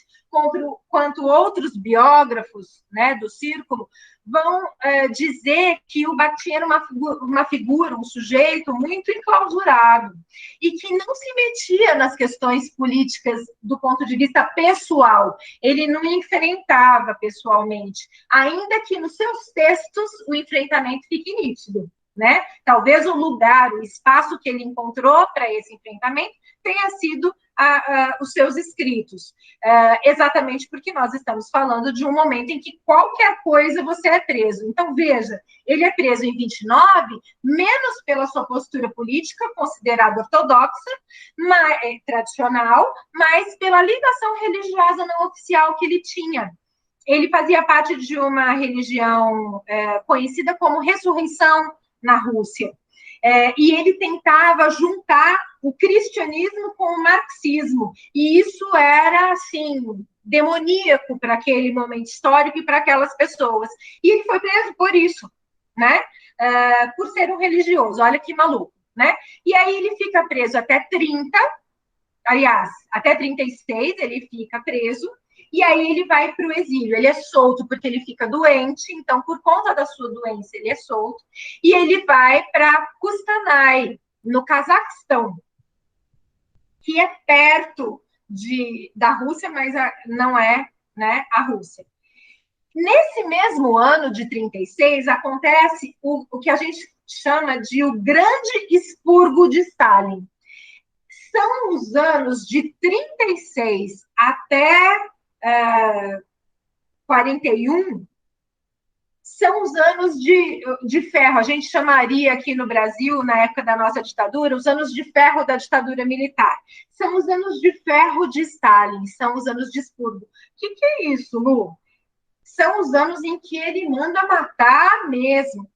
quanto outros biógrafos, né, do círculo, vão dizer que o Bakhtin era uma figura, um sujeito muito enclausurado, e que não se metia nas questões políticas do ponto de vista pessoal. Ele não enfrentava pessoalmente, ainda que nos seus textos o enfrentamento fique nítido, né? Talvez o lugar, o espaço que ele encontrou para esse enfrentamento tenha sido os seus escritos, exatamente porque nós estamos falando de um momento em que qualquer coisa você é preso. Então, veja, ele é preso em 29, menos pela sua postura política, considerada ortodoxa, tradicional, mas pela ligação religiosa não oficial que ele tinha. Ele fazia parte de uma religião conhecida como ressurreição na Rússia. E ele tentava juntar o cristianismo com o marxismo, e isso era, assim, demoníaco para aquele momento histórico e para aquelas pessoas. E ele foi preso por isso, né? Por ser um religioso, olha que maluco, né? E aí ele fica preso até 30, aliás, até 36 ele fica preso, e aí ele vai para o exílio. Ele é solto porque ele fica doente, então, por conta da sua doença, ele é solto, e ele vai para Kustanai, no Cazaquistão, que é perto da Rússia, mas não é, né, a Rússia. Nesse mesmo ano de 36, acontece o que a gente chama de o Grande Expurgo de Stalin. São os anos de 36 até 41, são os anos de ferro. A gente chamaria aqui no Brasil, na época da nossa ditadura, os anos de ferro da ditadura militar. São os anos de ferro de Stalin, são os anos de expurgo. O que é isso, Lu? São os anos em que ele manda matar mesmo.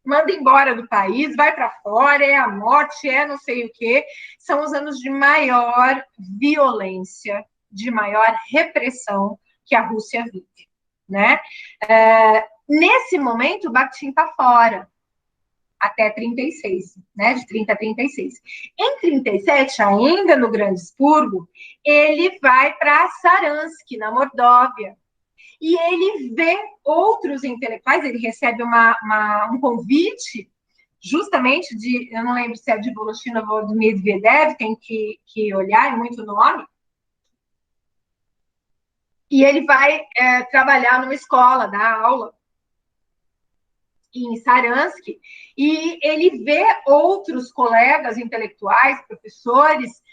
Manda embora do país, vai para fora, é a morte, é não sei o quê. São os anos de maior violência, de maior repressão que a Rússia vive, né? Nesse momento, o Bakhtin está fora, até 36, né? De 30 a 36. Em 37, ainda no Grande Expurgo, ele vai para Saransk, na Mordóvia, e ele vê outros intelectuais, ele recebe um convite, justamente eu não lembro se é de Voloshinov ou do Medvedev, tem que olhar, é muito nome, e ele vai trabalhar numa escola, dar aula em Saransk, e ele vê outros colegas intelectuais, professores,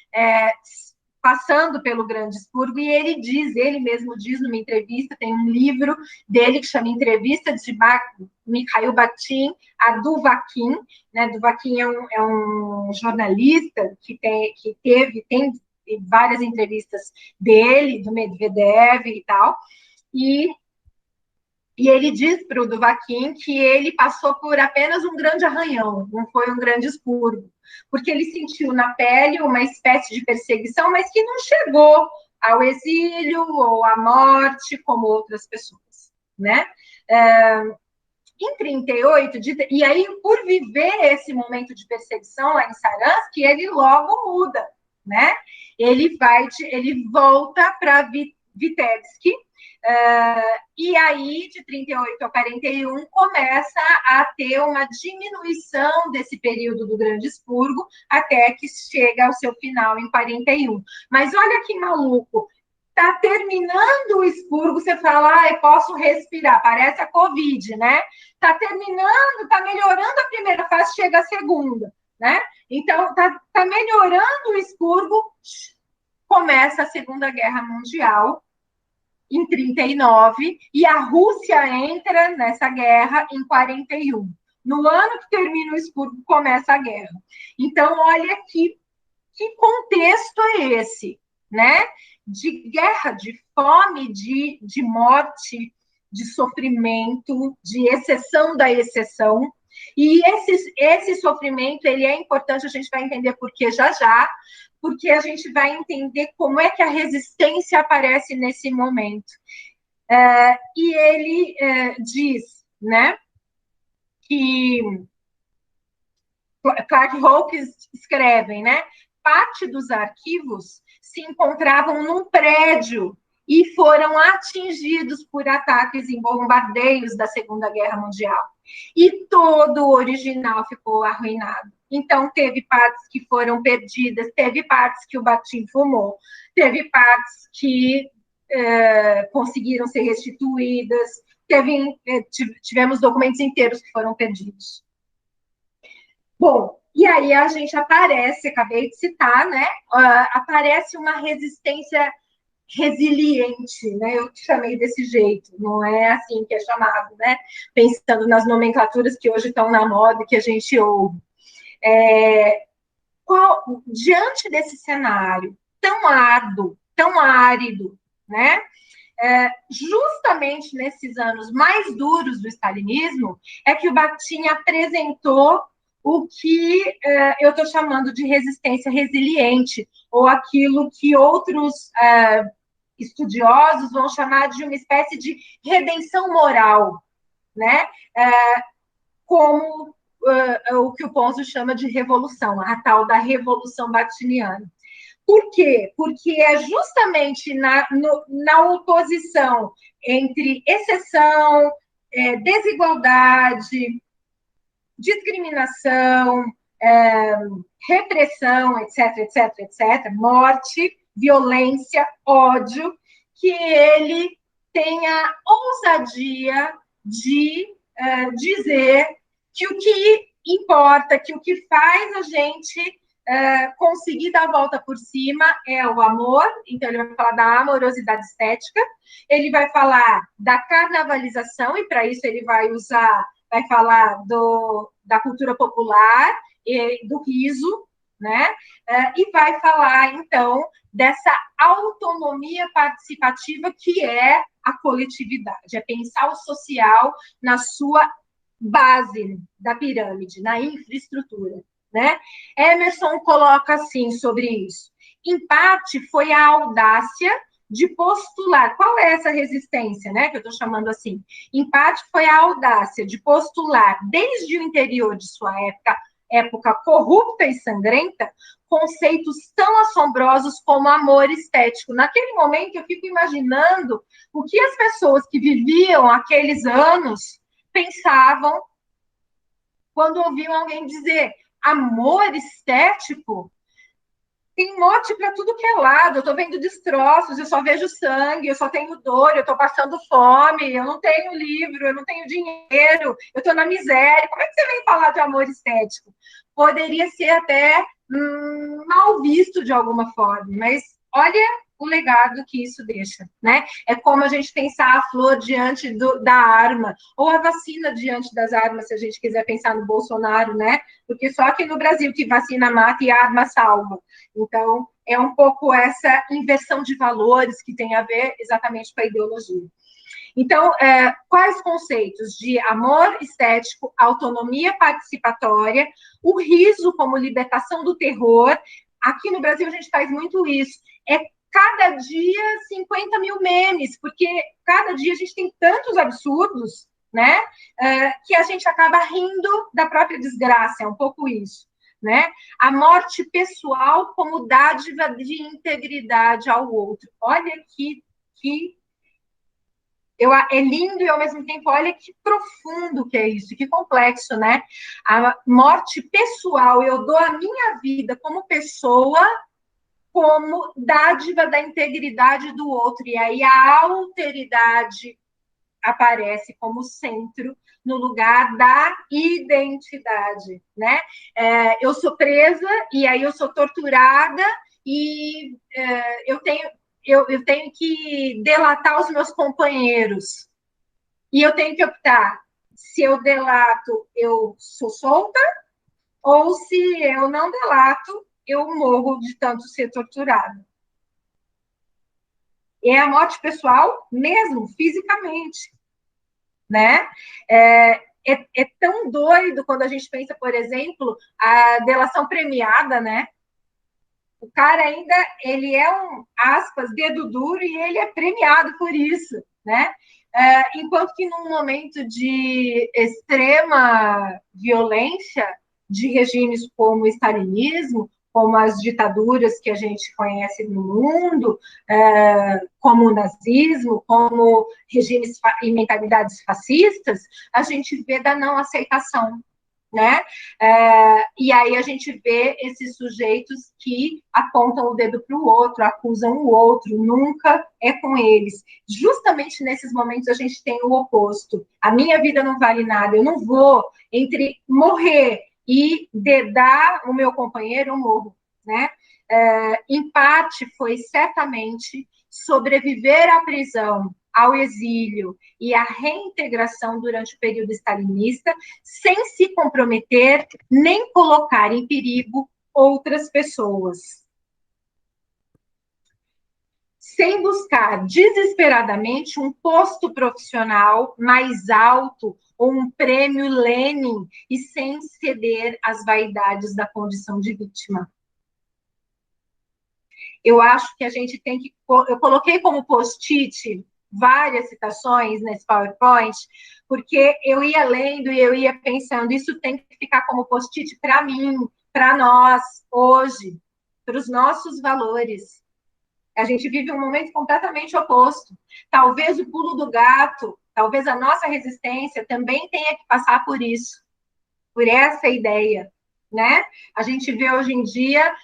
passando pelo Grande Expurgo, e ele mesmo diz numa entrevista, tem um livro dele que chama Entrevista de Mikhail Bakhtin a Duvakin, né? Duvakin é um jornalista que tem várias entrevistas dele, do Medvedev e tal, e ele diz para o Duvakin que ele passou por apenas um grande arranhão, não foi um grande expurgo, porque ele sentiu na pele uma espécie de perseguição, mas que não chegou ao exílio ou à morte, como outras pessoas, né? Em 38, e aí, por viver esse momento de perseguição lá em Saransk, ele logo muda, né? Ele volta para Vitebsk, e aí, de 38 a 41, começa a ter uma diminuição desse período do Grande Expurgo, até que chega ao seu final em 41. Mas olha que maluco, tá terminando o expurgo, você fala, eu posso respirar, parece a Covid, né? Tá terminando, tá melhorando a primeira fase, chega a segunda, né? Então, tá melhorando o expurgo, começa a Segunda Guerra Mundial, em 39, e a Rússia entra nessa guerra em 41. No ano que termina o expurgo, começa a guerra. Então, olha que contexto é esse, né? De guerra, de fome, de morte, de sofrimento, de exceção da exceção. E esse sofrimento, ele é importante, a gente vai entender por que já, porque a gente vai entender como é que a resistência aparece nesse momento. E ele diz, né, que Clark e Hawkins escrevem, né, parte dos arquivos se encontravam num prédio e foram atingidos por ataques em bombardeios da Segunda Guerra Mundial. E todo o original ficou arruinado. Então, teve partes que foram perdidas, teve partes que o Bakhtin fumou, teve partes que conseguiram ser restituídas, tivemos documentos inteiros que foram perdidos. Bom, e aí a gente aparece, acabei de citar, né? Aparece uma resistência resiliente, né? Eu chamei desse jeito, não é assim que é chamado, né? Pensando nas nomenclaturas que hoje estão na moda e que a gente ouve. Diante desse cenário tão árduo, tão árido, né? Justamente nesses anos mais duros do stalinismo, é que o Bakhtin apresentou o que eu estou chamando de resistência resiliente, ou aquilo que outros estudiosos vão chamar de uma espécie de redenção moral, né? Como o que o Ponzio chama de revolução, a tal da revolução bakhtiniana. Por quê? Porque é justamente na oposição entre exceção, desigualdade, discriminação, repressão, etc., etc., etc., morte, violência, ódio, que ele tem a ousadia de dizer que o que importa, que o que faz a gente conseguir dar a volta por cima é o amor. Então ele vai falar da amorosidade estética, ele vai falar da carnavalização, e para isso ele vai falar da cultura popular e do riso, né? E vai falar, então, dessa autonomia participativa que é a coletividade, é pensar o social na sua base da pirâmide, na infraestrutura, né? Emerson coloca assim sobre isso. Em parte, foi a audácia de postular. Qual é essa resistência, né, que eu estou chamando assim? Em parte, foi a audácia de postular, desde o interior de sua época corrupta e sangrenta, conceitos tão assombrosos como amor estético. Naquele momento, eu fico imaginando o que as pessoas que viviam aqueles anos pensavam quando ouviam alguém dizer amor estético. Tem mote para tudo que é lado. Eu estou vendo destroços, eu só vejo sangue, eu só tenho dor, eu estou passando fome, eu não tenho livro, eu não tenho dinheiro, eu estou na miséria. Como é que você vem falar de amor estético? Poderia ser até mal visto de alguma forma, mas olha o legado que isso deixa, né? É como a gente pensar a flor diante da arma, ou a vacina diante das armas, se a gente quiser pensar no Bolsonaro, né? Porque só aqui no Brasil que vacina mata e a arma salva. Então, é um pouco essa inversão de valores que tem a ver exatamente com a ideologia. Então, quais conceitos? De amor estético, autonomia participatória, o riso como libertação do terror. Aqui no Brasil a gente faz muito isso. É cada dia 50 mil memes, porque cada dia a gente tem tantos absurdos, né? Que a gente acaba rindo da própria desgraça, é um pouco isso. Né? A morte pessoal como dádiva de integridade ao outro. Olha que é lindo e, ao mesmo tempo, olha que profundo que é isso, que complexo, né? A morte pessoal, eu dou a minha vida como pessoa como dádiva da integridade do outro, e aí a alteridade aparece como centro no lugar da identidade, né? Eu sou presa e aí eu sou torturada e eu tenho que delatar os meus companheiros e eu tenho que optar se eu delato eu sou solta ou se eu não delato eu morro de tanto ser torturada. É a morte pessoal mesmo, fisicamente. Né? É tão doido quando a gente pensa, por exemplo, a delação premiada, né? O cara ainda, ele é aspas, dedo duro e ele é premiado por isso, né? Enquanto que num momento de extrema violência de regimes como o stalinismo, como as ditaduras que a gente conhece no mundo, como o nazismo, como regimes e mentalidades fascistas, a gente vê da não aceitação, né? E aí a gente vê esses sujeitos que apontam o dedo para o outro, acusam o outro, nunca é com eles. Justamente nesses momentos a gente tem o oposto. A minha vida não vale nada, eu não vou entre morrer e dedar o meu companheiro, eu morro, né? Em parte foi certamente sobreviver à prisão, ao exílio e à reintegração durante o período stalinista, sem se comprometer nem colocar em perigo outras pessoas. sem buscar desesperadamente um posto profissional mais alto ou um prêmio Lenin e sem ceder às vaidades da condição de vítima. Eu acho que a gente tem que... Eu coloquei como post-it várias citações nesse PowerPoint, porque eu ia lendo e eu ia pensando, isso tem que ficar como post-it para mim, para nós, hoje, para os nossos valores. A gente vive um momento completamente oposto. Talvez o pulo do gato, talvez a nossa resistência também tenha que passar por isso, por essa ideia, né? A gente vê hoje em dia,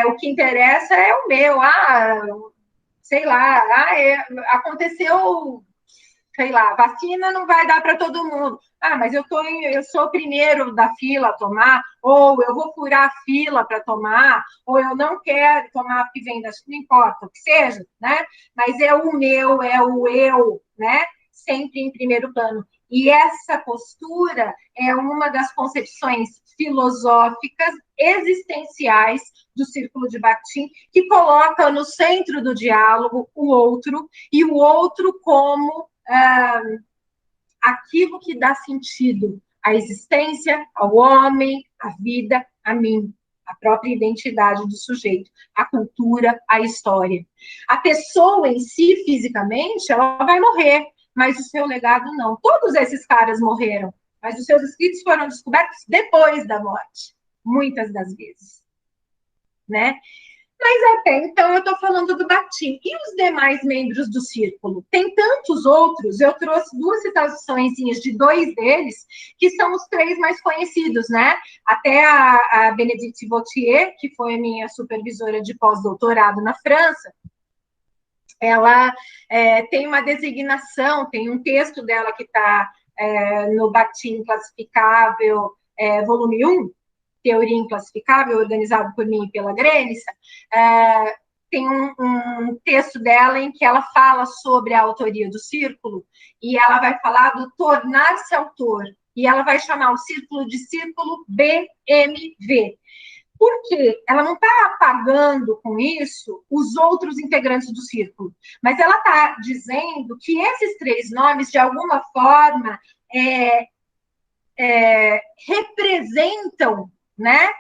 o que interessa é o meu, sei lá, aconteceu, sei lá, vacina não vai dar para todo mundo. Mas eu sou o primeiro da fila a tomar, ou eu vou furar a fila para tomar, ou eu não quero tomar porque vem da... Não importa, o que seja, né? Mas é o meu, é o eu, né? Sempre em primeiro plano. E essa postura é uma das concepções filosóficas, existenciais do Círculo de Bakhtin, que coloca no centro do diálogo o outro, e o outro como aquilo que dá sentido à existência, ao homem, à vida, a mim, a própria identidade do sujeito, a cultura, a história. A pessoa em si, fisicamente, ela vai morrer, mas o seu legado não. Todos esses caras morreram, mas os seus escritos foram descobertos depois da morte, muitas das vezes, né? Mas até então eu estou falando do Bakhtin. E os demais membros do Círculo? Tem tantos outros, eu trouxe duas citações de dois deles, que são os três mais conhecidos, né? Até a Bénédicte Vautier, que foi minha supervisora de pós-doutorado na França, ela tem uma designação, tem um texto dela que está no Bakhtin Classificável, volume 1, Teoria Inclassificável, organizado por mim e pela Greniça, tem um texto dela em que ela fala sobre a autoria do círculo, e ela vai falar do tornar-se autor, e ela vai chamar o círculo de círculo BMV. Por quê? Ela não está apagando com isso os outros integrantes do círculo, mas ela está dizendo que esses três nomes, de alguma forma, representam, né,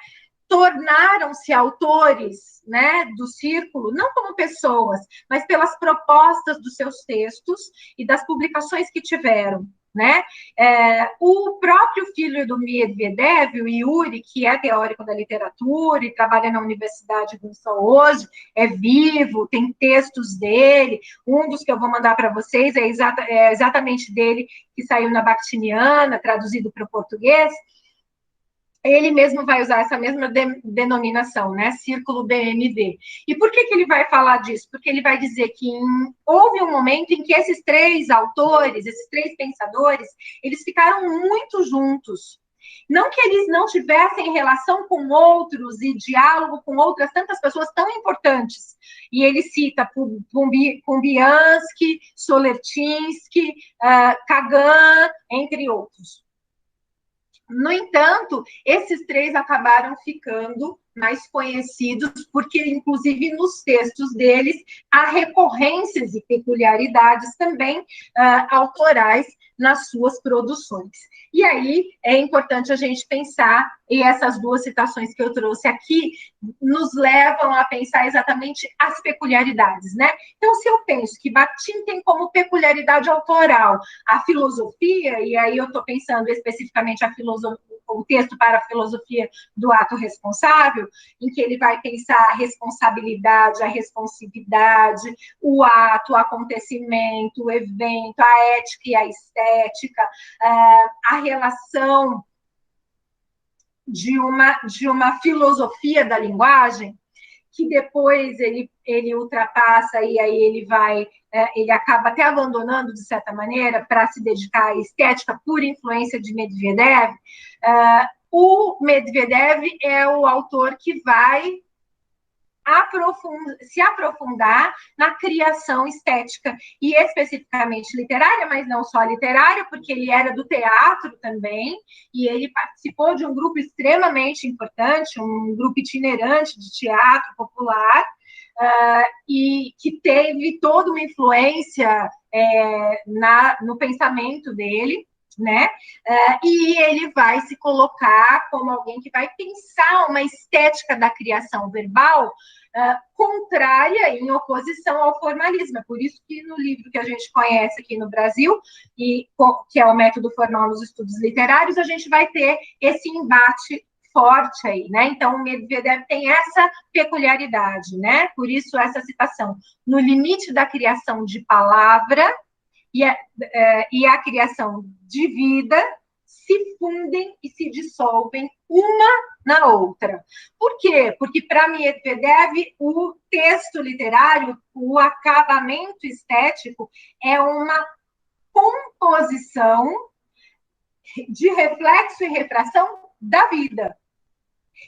tornaram-se autores, né, do círculo, não como pessoas, mas pelas propostas dos seus textos e das publicações que tiveram, né? O próprio filho do Medvedev, o Yuri, que é teórico da literatura e trabalha na Universidade Russa hoje, é vivo, tem textos dele, um dos que eu vou mandar para vocês é exatamente dele, que saiu na Bakhtiniana, traduzido para o português. Ele mesmo vai usar essa mesma denominação, né? Círculo BMV. E por que ele vai falar disso? Porque ele vai dizer que houve um momento em que esses três autores, esses três pensadores, eles ficaram muito juntos. Não que eles não tivessem relação com outros e diálogo com outras tantas pessoas tão importantes. E ele cita Pumbiansky, Solertinsky, Kagan, entre outros. No entanto, esses três acabaram ficando mais conhecidos, porque, inclusive, nos textos deles, há recorrências e peculiaridades também autorais nas suas produções. E aí, é importante a gente pensar, e essas duas citações que eu trouxe aqui, nos levam a pensar exatamente as peculiaridades, né? Então, se eu penso que Bakhtin tem como peculiaridade autoral a filosofia, e aí eu estou pensando especificamente o texto para a filosofia do ato responsável, em que ele vai pensar a responsabilidade, a responsividade, o ato, o acontecimento, o evento, a ética e a estética, a relação de uma filosofia da linguagem, que depois ele ultrapassa e aí ele acaba até abandonando, de certa maneira, para se dedicar à estética por influência de Medvedev. O Medvedev é o autor que vai se aprofundar na criação estética, e especificamente literária, mas não só literária, porque ele era do teatro também, e ele participou de um grupo extremamente importante, um grupo itinerante de teatro popular, e que teve toda uma influência no pensamento dele, né? E ele vai se colocar como alguém que vai pensar uma estética da criação verbal contrária, em oposição ao formalismo. É por isso que no livro que a gente conhece aqui no Brasil, que é o Método Formal nos Estudos Literários, a gente vai ter esse embate forte aí, né? Então, o Medvedev tem essa peculiaridade, né? Por isso, essa citação. No limite da criação de palavra e a criação de vida se fundem e se dissolvem uma na outra. Por quê? Porque, para Medvedev, o texto literário, o acabamento estético, é uma composição de reflexo e refração da vida.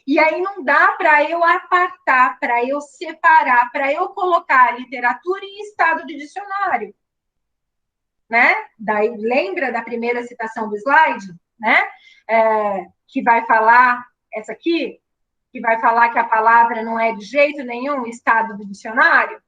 E aí não dá para eu apartar, para eu separar, para eu colocar a literatura em estado de dicionário. Né? Daí, lembra da primeira citação do slide, né? Que vai falar, essa aqui, que vai falar que a palavra não é de jeito nenhum estado do dicionário,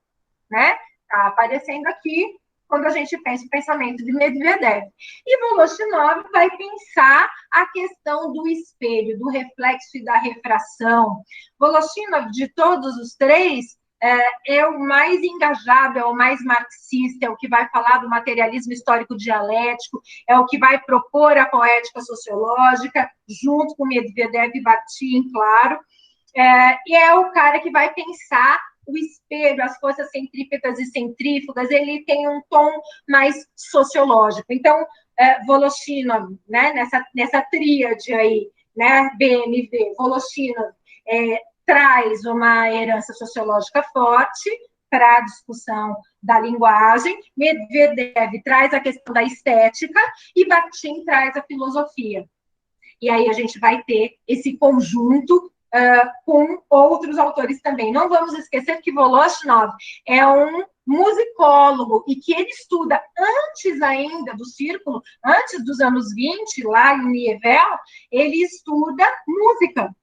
né? Está aparecendo aqui quando a gente pensa o pensamento de Medvedev. E Voloshinov vai pensar a questão do espelho, do reflexo e da refração. Voloshinov, de todos os três, é o mais engajado, é o mais marxista, é o que vai falar do materialismo histórico dialético, é o que vai propor a poética sociológica, junto com Medvedev e Bakhtin, claro, e é o cara que vai pensar o espelho, as forças centrípetas e centrífugas. Ele tem um tom mais sociológico. Então, Voloshinov, né, nessa tríade aí, né, BMV, Voloshinov, traz uma herança sociológica forte para a discussão da linguagem, Medvedev traz a questão da estética e Bakhtin traz a filosofia. E aí a gente vai ter esse conjunto com outros autores também. Não vamos esquecer que Voloshinov é um musicólogo e que ele estuda antes ainda do círculo, antes dos anos 20, lá em Nievel, ele estuda música.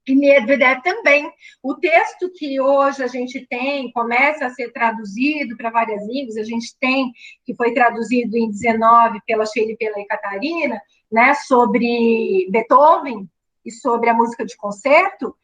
E Medvedev também. O texto que hoje a gente tem, começa a ser traduzido para várias línguas, a gente tem, que foi traduzido em 19 pela Sheila e pela Ekaterina, né, sobre Beethoven e sobre a música de concerto,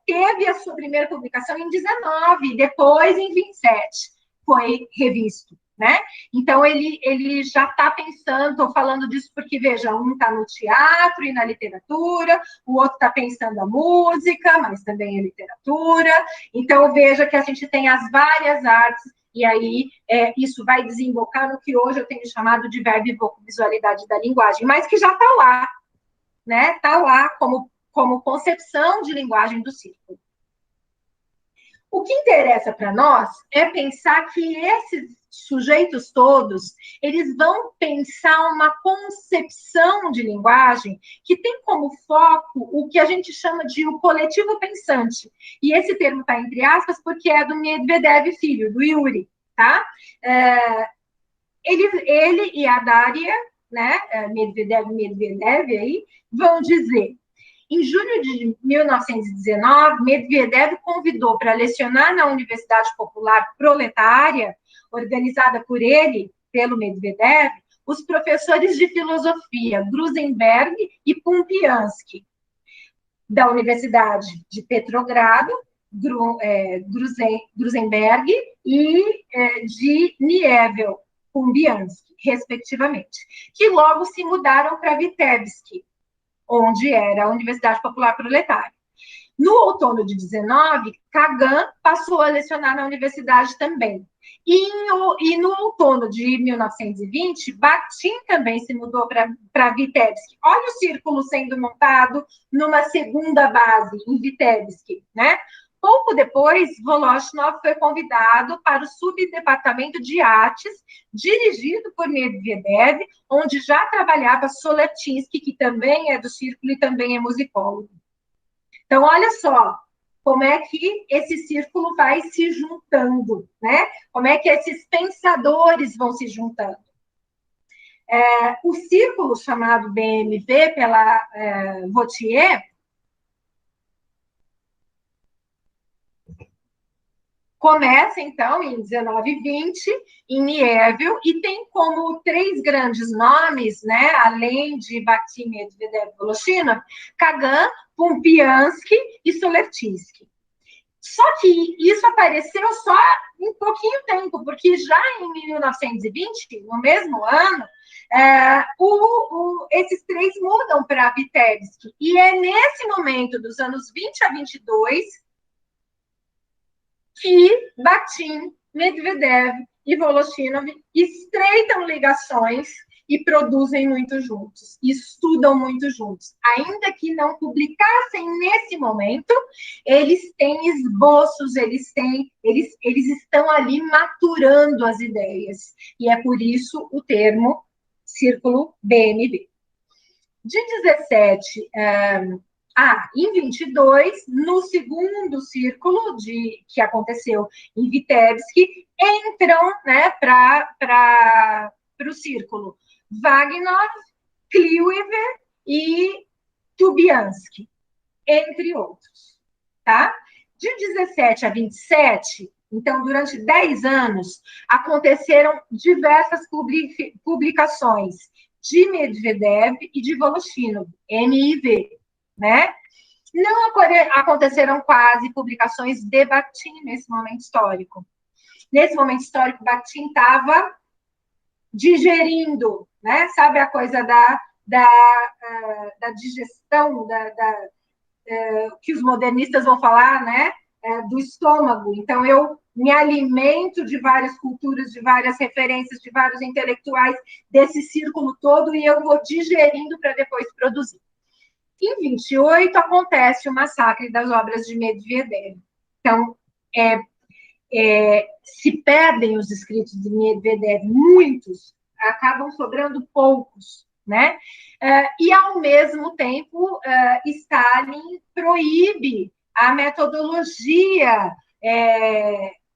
teve a sua primeira publicação em 19, depois em 27 foi revisto. Né? Então, ele já está pensando, estou falando disso porque, veja, um está no teatro e na literatura, o outro está pensando a música, mas também a literatura. Então, veja que a gente tem as várias artes, e aí isso vai desembocar no que hoje eu tenho chamado de verbo e vocovisualidade da linguagem, mas que já está lá, né? Está lá como concepção de linguagem do círculo. O que interessa para nós é pensar que esses sujeitos todos, eles vão pensar uma concepção de linguagem que tem como foco o que a gente chama de o coletivo pensante. E esse termo está entre aspas porque é do Medvedev filho, do Yuri, tá? Ele e a Daria, né, Medvedev aí, vão dizer: em junho de 1919, Medvedev convidou para lecionar na Universidade Popular Proletária, organizada por ele, pelo Medvedev, os professores de filosofia Gruzenberg e Pumpiansky, da Universidade de Petrogrado, Gruzenberg, e de Nievel, Pumpiansky, respectivamente, que logo se mudaram para Vitebsk, onde era a Universidade Popular Proletária. No outono de 19, Kagan passou a lecionar na universidade também. E no outono de 1920, Bakhtin também se mudou para Vitebsk. Olha o círculo sendo montado numa segunda base, em Vitebsk, né? Pouco depois, Voloshinov foi convidado para o subdepartamento de artes, dirigido por Medvedev, onde já trabalhava Solatinsky, que também é do círculo e também é musicólogo. Então, olha só como é que esse círculo vai se juntando, né? Como é que esses pensadores vão se juntando. O círculo chamado BMV pela Vautier Começa, então, em 1920, em Niéville, e tem como 3 grandes nomes, né, além de Bakhtin, Medvedev e Voloshinov, Kagan, Pompiansky e Solertinsky. Só que isso apareceu só em pouquinho tempo, porque já em 1920, no mesmo ano, esses 3 mudam para Vitebsk. E é nesse momento, dos anos 20 a 22, que Bakhtin, Medvedev e Voloshinov estreitam ligações e produzem muito juntos, estudam muito juntos. Ainda que não publicassem nesse momento, eles têm esboços, eles estão ali maturando as ideias. E é por isso o termo Círculo BMB. De 17 em 22, no segundo círculo que aconteceu em Vitebsk, entram, né, para o círculo Vagnov, Kliwever e Tubiansky, entre outros. Tá? De 17 a 27, então, durante 10 anos, aconteceram diversas publicações de Medvedev e de Voloshinov, MIV, né? Não aconteceram quase publicações de Bakhtin nesse momento histórico. Nesse momento histórico, Bakhtin estava digerindo, né? Sabe a coisa da digestão, que os modernistas vão falar, né? Do estômago. Então, eu me alimento de várias culturas, de várias referências, de vários intelectuais, desse círculo todo, e eu vou digerindo para depois produzir. Em 28, acontece o massacre das obras de Medvedev. Então, se perdem os escritos de Medvedev, muitos, acabam sobrando poucos, né? E, ao mesmo tempo, Stalin proíbe a metodologia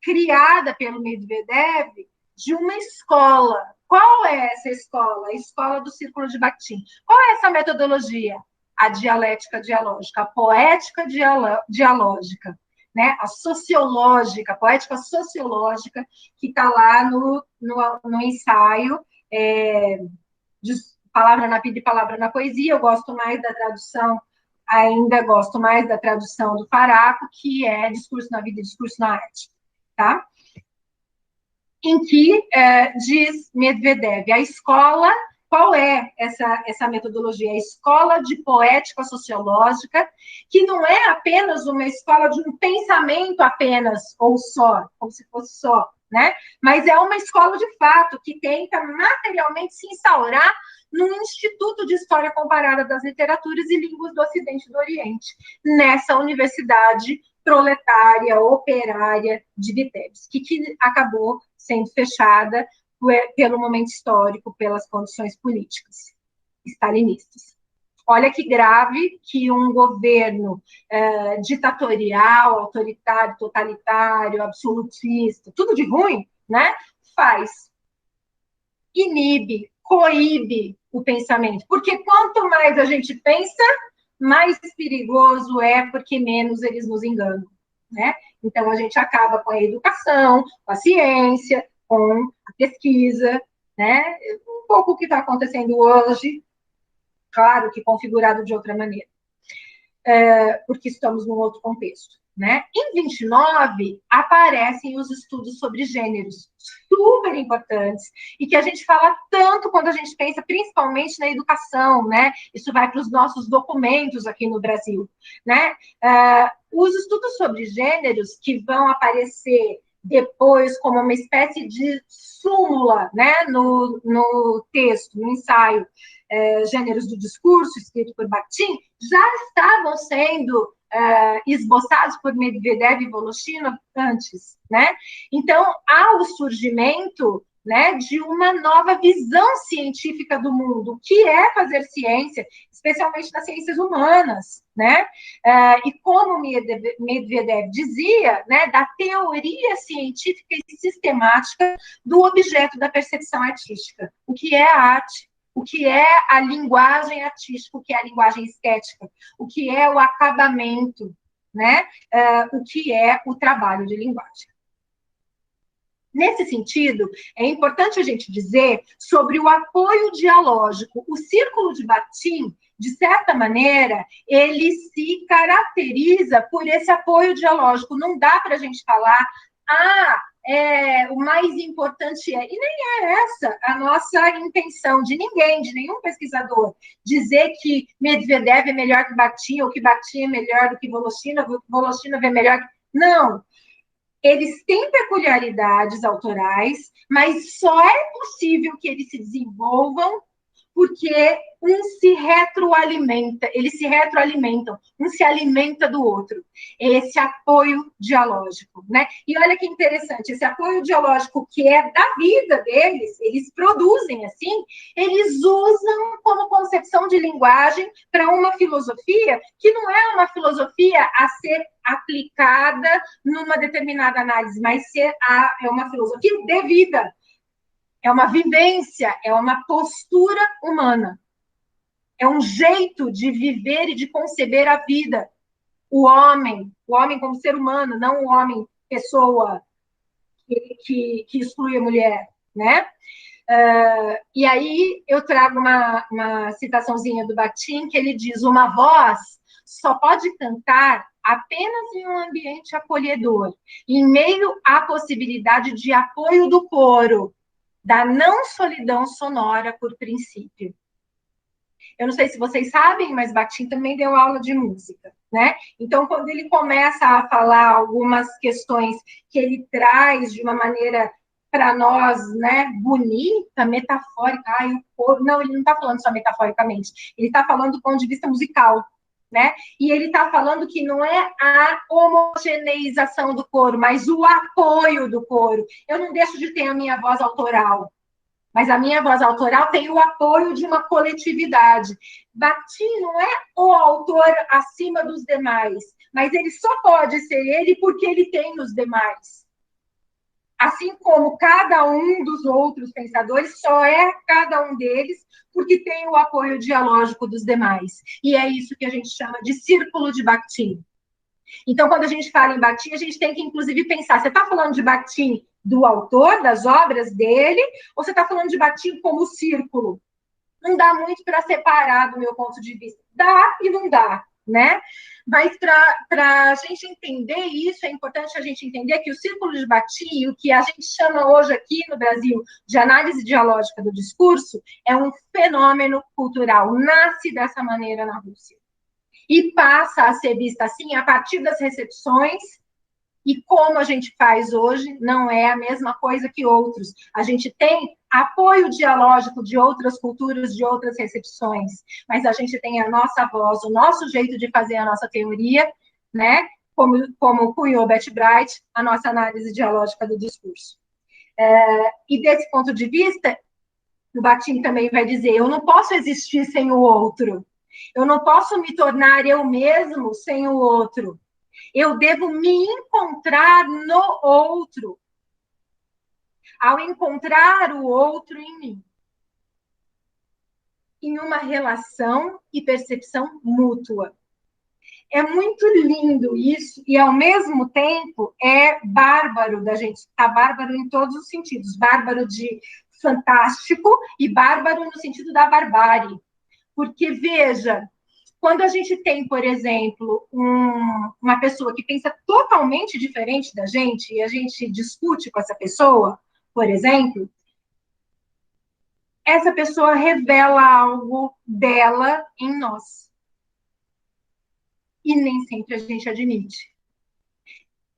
criada pelo Medvedev de uma escola. Qual é essa escola? A escola do Círculo de Bakhtin. Qual é essa metodologia? A dialética dialógica, a poética dialógica, né? A sociológica, a poética sociológica, que está lá no ensaio de Palavra na Vida e Palavra na Poesia. Eu gosto mais da tradução, ainda gosto mais da tradução do Faraco, que é Discurso na Vida e Discurso na Arte, tá? Em que diz Medvedev, a escola. Qual é essa metodologia? A escola de poética sociológica, que não é apenas uma escola de um pensamento apenas, ou só, como se fosse só, né? Mas é uma escola de fato, que tenta materialmente se instaurar num Instituto de História Comparada das Literaturas e Línguas do Ocidente e do Oriente, nessa universidade proletária, operária de Vitebsk, que acabou sendo fechada pelo momento histórico, pelas condições políticas stalinistas. Olha que grave que um governo ditatorial, autoritário, totalitário, absolutista, tudo de ruim, né, faz. Inibe, coíbe o pensamento. Porque quanto mais a gente pensa, mais perigoso é, porque menos eles nos enganam, né? Então, a gente acaba com a educação, com a ciência, com a pesquisa, né? Um pouco o que está acontecendo hoje, claro que configurado de outra maneira, porque estamos num outro contexto, né? Em 29, aparecem os estudos sobre gêneros, super importantes, e que a gente fala tanto quando a gente pensa, principalmente na educação, né? Isso vai para os nossos documentos aqui no Brasil, né? Os estudos sobre gêneros, que vão aparecer depois como uma espécie de súmula, né, no texto, no ensaio, Gêneros do Discurso, escrito por Bakhtin, já estavam sendo esboçados por Medvedev e Voloshinov antes, né? Então, há o surgimento, né, de uma nova visão científica do mundo, o que é fazer ciência, especialmente nas ciências humanas, né? E como Medvedev dizia, né, da teoria científica e sistemática do objeto da percepção artística. O que é a arte? O que é a linguagem artística? O que é a linguagem estética? O que é o acabamento? Né? O que é o trabalho de linguagem? Nesse sentido, é importante a gente dizer sobre o apoio dialógico. O Círculo de Bakhtin, de certa maneira, ele se caracteriza por esse apoio dialógico. Não dá para a gente falar, o mais importante é... E nem é essa a nossa intenção, de ninguém, de nenhum pesquisador, dizer que Medvedev é melhor que Bakhtin, ou que Bakhtin é melhor do que Voloshinov é melhor que... Não. Eles têm peculiaridades autorais, mas só é possível que eles se desenvolvam porque eles se retroalimentam, um se alimenta do outro. Esse apoio dialógico, né? E olha que interessante, esse apoio dialógico que é da vida deles, eles produzem assim, eles usam como concepção de linguagem para uma filosofia que não é uma filosofia a ser aplicada numa determinada análise, mas é uma filosofia de vida. É uma vivência, é uma postura humana. É um jeito de viver e de conceber a vida. O homem como ser humano, não o homem pessoa que exclui a mulher, né? E aí eu trago uma citaçãozinha do Bakhtin, que ele diz: uma voz só pode cantar apenas em um ambiente acolhedor, em meio à possibilidade de apoio do coro, da não solidão sonora por princípio. Eu não sei se vocês sabem, mas Bakhtin também deu aula de música, né? Então, quando ele começa a falar algumas questões que ele traz de uma maneira, para nós, né, bonita, metafórica, não, ele não está falando só metaforicamente, ele está falando do ponto de vista musical, né? E ele está falando que não é a homogeneização do coro, mas o apoio do coro. Eu não deixo de ter a minha voz autoral, mas a minha voz autoral tem o apoio de uma coletividade. Bakhtin não é o autor acima dos demais, mas ele só pode ser ele porque ele tem os demais. Assim como cada um dos outros pensadores, só é cada um deles porque tem o apoio dialógico dos demais. E é isso que a gente chama de círculo de Bakhtin. Então, quando a gente fala em Bakhtin, a gente tem que, inclusive, pensar, você está falando de Bakhtin do autor, das obras dele, ou você está falando de Bakhtin como círculo? Não dá muito para separar, do meu ponto de vista. Dá e não dá, né? Mas para a gente entender isso, é importante a gente entender que o círculo de Bakhtin, o que a gente chama hoje aqui no Brasil de análise dialógica do discurso, é um fenômeno cultural, nasce dessa maneira na Rússia. E passa a ser vista assim a partir das recepções, e como a gente faz hoje, não é a mesma coisa que outros. A gente tem apoio dialógico de outras culturas, de outras recepções, mas a gente tem a nossa voz, o nosso jeito de fazer a nossa teoria, né? Como cunhou Beth Bright, a nossa análise dialógica do discurso. E desse ponto de vista, o Bakhtin também vai dizer, eu não posso existir sem o outro. Eu não posso me tornar eu mesmo sem o outro. Eu devo me encontrar no outro. Ao encontrar o outro em mim. Em uma relação e percepção mútua. É muito lindo isso, e ao mesmo tempo é bárbaro da gente, tá bárbaro em todos os sentidos. Bárbaro de fantástico e bárbaro no sentido da barbárie. Porque, veja, quando a gente tem, por exemplo, uma pessoa que pensa totalmente diferente da gente, e a gente discute com essa pessoa, por exemplo, essa pessoa revela algo dela em nós. E nem sempre a gente admite.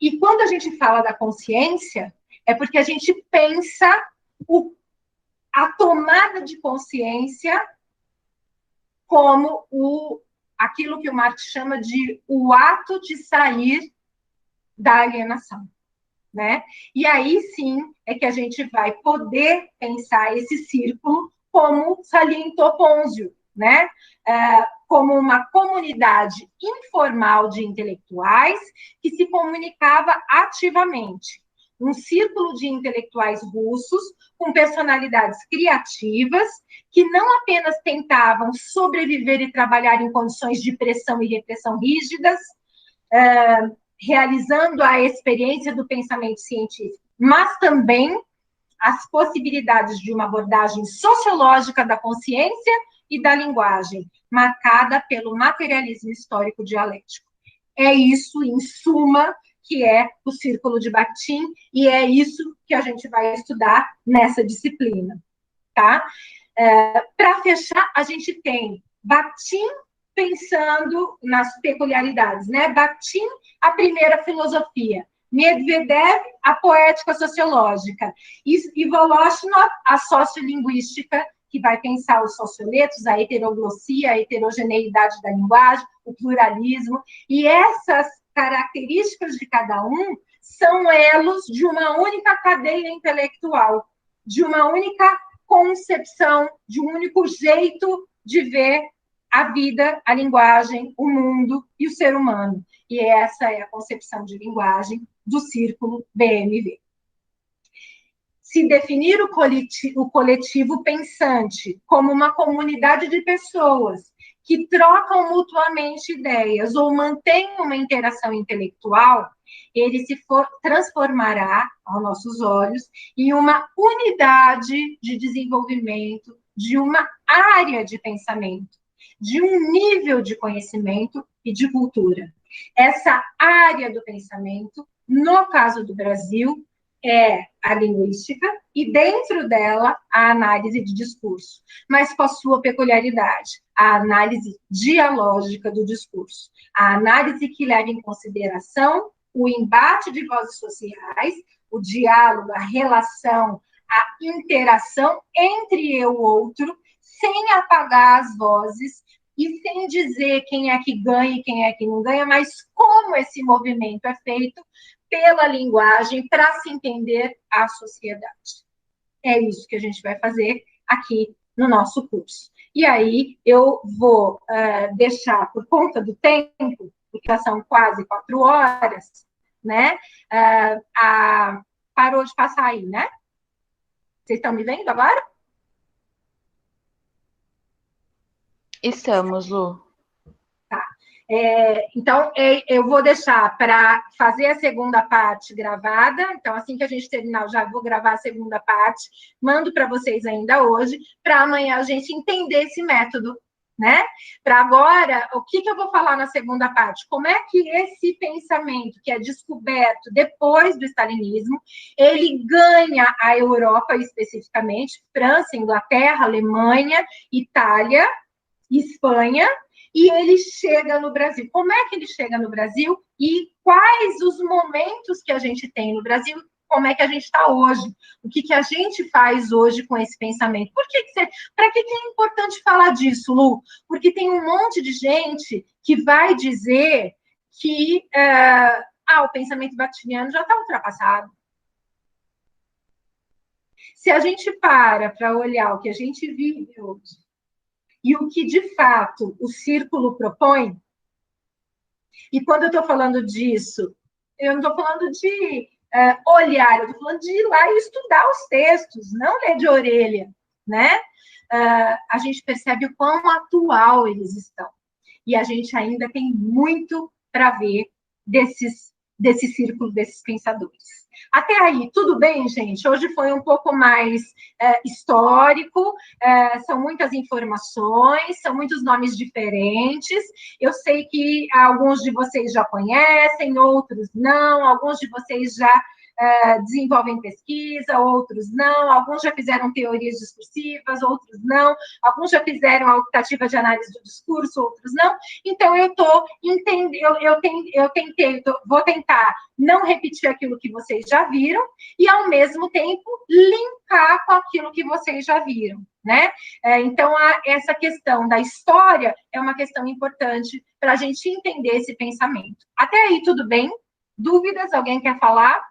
E quando a gente fala da consciência, é porque a gente pensa a tomada de consciência como aquilo que o Marx chama de o ato de sair da alienação, né? E aí sim é que a gente vai poder pensar esse círculo como salientou Pônzio, né? Como uma comunidade informal de intelectuais que se comunicava ativamente. Um círculo de intelectuais russos com personalidades criativas que não apenas tentavam sobreviver e trabalhar em condições de pressão e repressão rígidas, realizando a experiência do pensamento científico, mas também as possibilidades de uma abordagem sociológica da consciência e da linguagem, marcada pelo materialismo histórico dialético. É isso, em suma, que é o Círculo de Bakhtin, e é isso que a gente vai estudar nessa disciplina, tá? Para fechar, a gente tem Bakhtin pensando nas peculiaridades, né? Bakhtin, a primeira filosofia, Medvedev, a poética sociológica, e Voloshinov, a sociolinguística, que vai pensar os socioletos, a heteroglossia, a heterogeneidade da linguagem, o pluralismo, e essas características de cada um são elos de uma única cadeia intelectual, de uma única concepção, de um único jeito de ver a vida, a linguagem, o mundo e o ser humano. E essa é a concepção de linguagem do Círculo BMV. Se definir o coletivo pensante como uma comunidade de pessoas que trocam mutuamente ideias ou mantêm uma interação intelectual, ele se transformará, aos nossos olhos, em uma unidade de desenvolvimento, de uma área de pensamento, de um nível de conhecimento e de cultura. Essa área do pensamento, no caso do Brasil, é a linguística, e dentro dela a análise de discurso, mas com a sua peculiaridade, a análise dialógica do discurso, a análise que leva em consideração o embate de vozes sociais, o diálogo, a relação, a interação entre eu e o outro, sem apagar as vozes e sem dizer quem é que ganha e quem é que não ganha, mas como esse movimento é feito pela linguagem para se entender a sociedade. É isso que a gente vai fazer aqui no nosso curso. E aí eu vou deixar, por conta do tempo, porque já são quase 4 horas, né? Parou de passar aí, né? Vocês estão me vendo agora? Estamos, Lu. Tá. Então, eu vou deixar para fazer a segunda parte gravada. Então, assim que a gente terminar, eu já vou gravar a segunda parte. Mando para vocês ainda hoje, para amanhã a gente entender esse método, né? Para agora, o que eu vou falar na segunda parte? Como é que esse pensamento, que é descoberto depois do stalinismo, ele ganha a Europa especificamente, França, Inglaterra, Alemanha, Itália, Espanha, e ele chega no Brasil. Como é que ele chega no Brasil e quais os momentos que a gente tem no Brasil, como é que a gente está hoje, o que a gente faz hoje com esse pensamento. Para que é importante falar disso, Lu? Porque tem um monte de gente que vai dizer que o pensamento bakhtiniano já está ultrapassado. Se a gente para olhar o que a gente vive hoje, e o que, de fato, o Círculo propõe, e quando eu estou falando disso, eu não estou falando de olhar, eu estou falando de ir lá e estudar os textos, não ler de orelha, né? A gente percebe o quão atual eles estão. E a gente ainda tem muito para ver desse círculo, desses pensadores. Até aí, tudo bem, gente? Hoje foi um pouco mais histórico, são muitas informações, são muitos nomes diferentes. Eu sei que alguns de vocês já conhecem, outros não, alguns de vocês já desenvolvem pesquisa, outros não, alguns já fizeram teorias discursivas, outros não, alguns já fizeram a optativa de análise do discurso, outros não. Então, eu estou entendendo, vou tentar não repetir aquilo que vocês já viram e, ao mesmo tempo, linkar com aquilo que vocês já viram, né? Então, essa questão da história é uma questão importante para a gente entender esse pensamento. Até aí, tudo bem? Dúvidas? Alguém quer falar?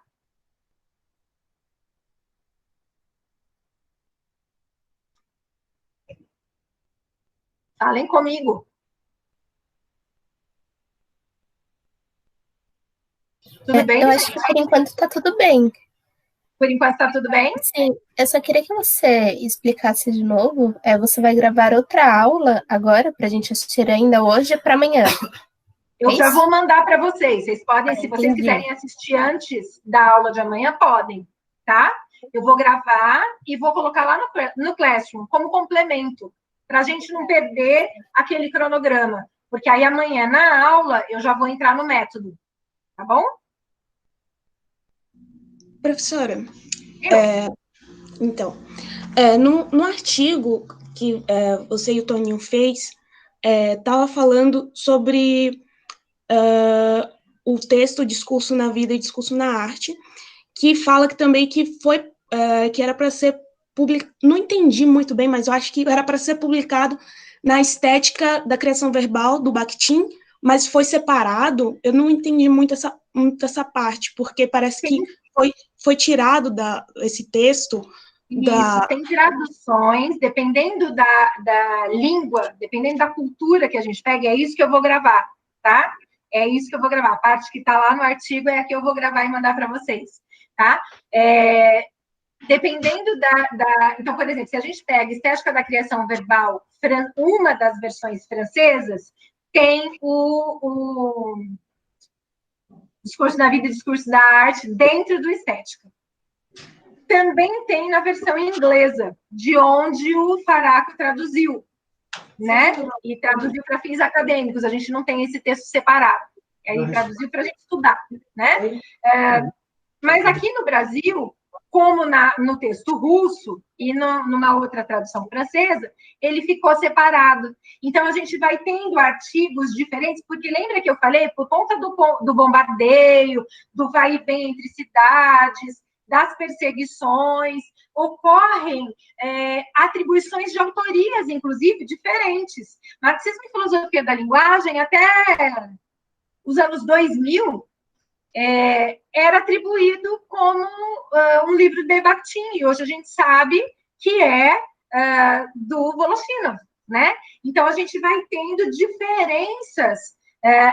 Falem comigo. Tudo bem? Eu acho que por enquanto está tudo bem. Por enquanto está tudo bem? Sim, eu só queria que você explicasse de novo. Você vai gravar outra aula agora para a gente assistir ainda hoje para amanhã. Eu já vou mandar para vocês. Vocês podem, se vocês Entendi. quiserem assistir antes da aula de amanhã, podem, tá? Eu vou gravar e vou colocar lá no Classroom, como complemento, para a gente não perder aquele cronograma. Porque aí amanhã, na aula, eu já vou entrar no método, tá bom? Professora, então, no artigo que você e o Toninho fez, estava falando sobre o texto Discurso na Vida e Discurso na Arte, que fala que era para ser publicado, não entendi muito bem, mas eu acho que era para ser publicado na Estética da Criação Verbal, do Bakhtin, mas foi separado. Eu não entendi muito essa parte, porque parece que foi tirado esse texto. Isso, tem traduções, dependendo da língua, dependendo da cultura que a gente pega, é isso que eu vou gravar, tá? É isso que eu vou gravar. A parte que está lá no artigo é a que eu vou gravar e mandar para vocês, tá? Dependendo Então, por exemplo, se a gente pega Estética da Criação Verbal, uma das versões francesas, tem o Discurso da Vida e Discurso da Arte dentro do Estética. Também tem na versão inglesa, de onde o Faraco traduziu, né? E traduziu para fins acadêmicos, a gente não tem esse texto separado. Ele traduziu para a gente estudar, né? Mas aqui no Brasil, como no texto russo e numa outra tradução francesa, ele ficou separado. Então, a gente vai tendo artigos diferentes, porque lembra que eu falei, por conta do bombardeio, do vai e vem entre cidades, das perseguições, ocorrem atribuições de autorias, inclusive, diferentes. Marxismo e Filosofia da Linguagem, até os anos 2000, era atribuído como um livro de Bakhtin, e hoje a gente sabe que é do Voloshinov, né? Então, a gente vai tendo diferenças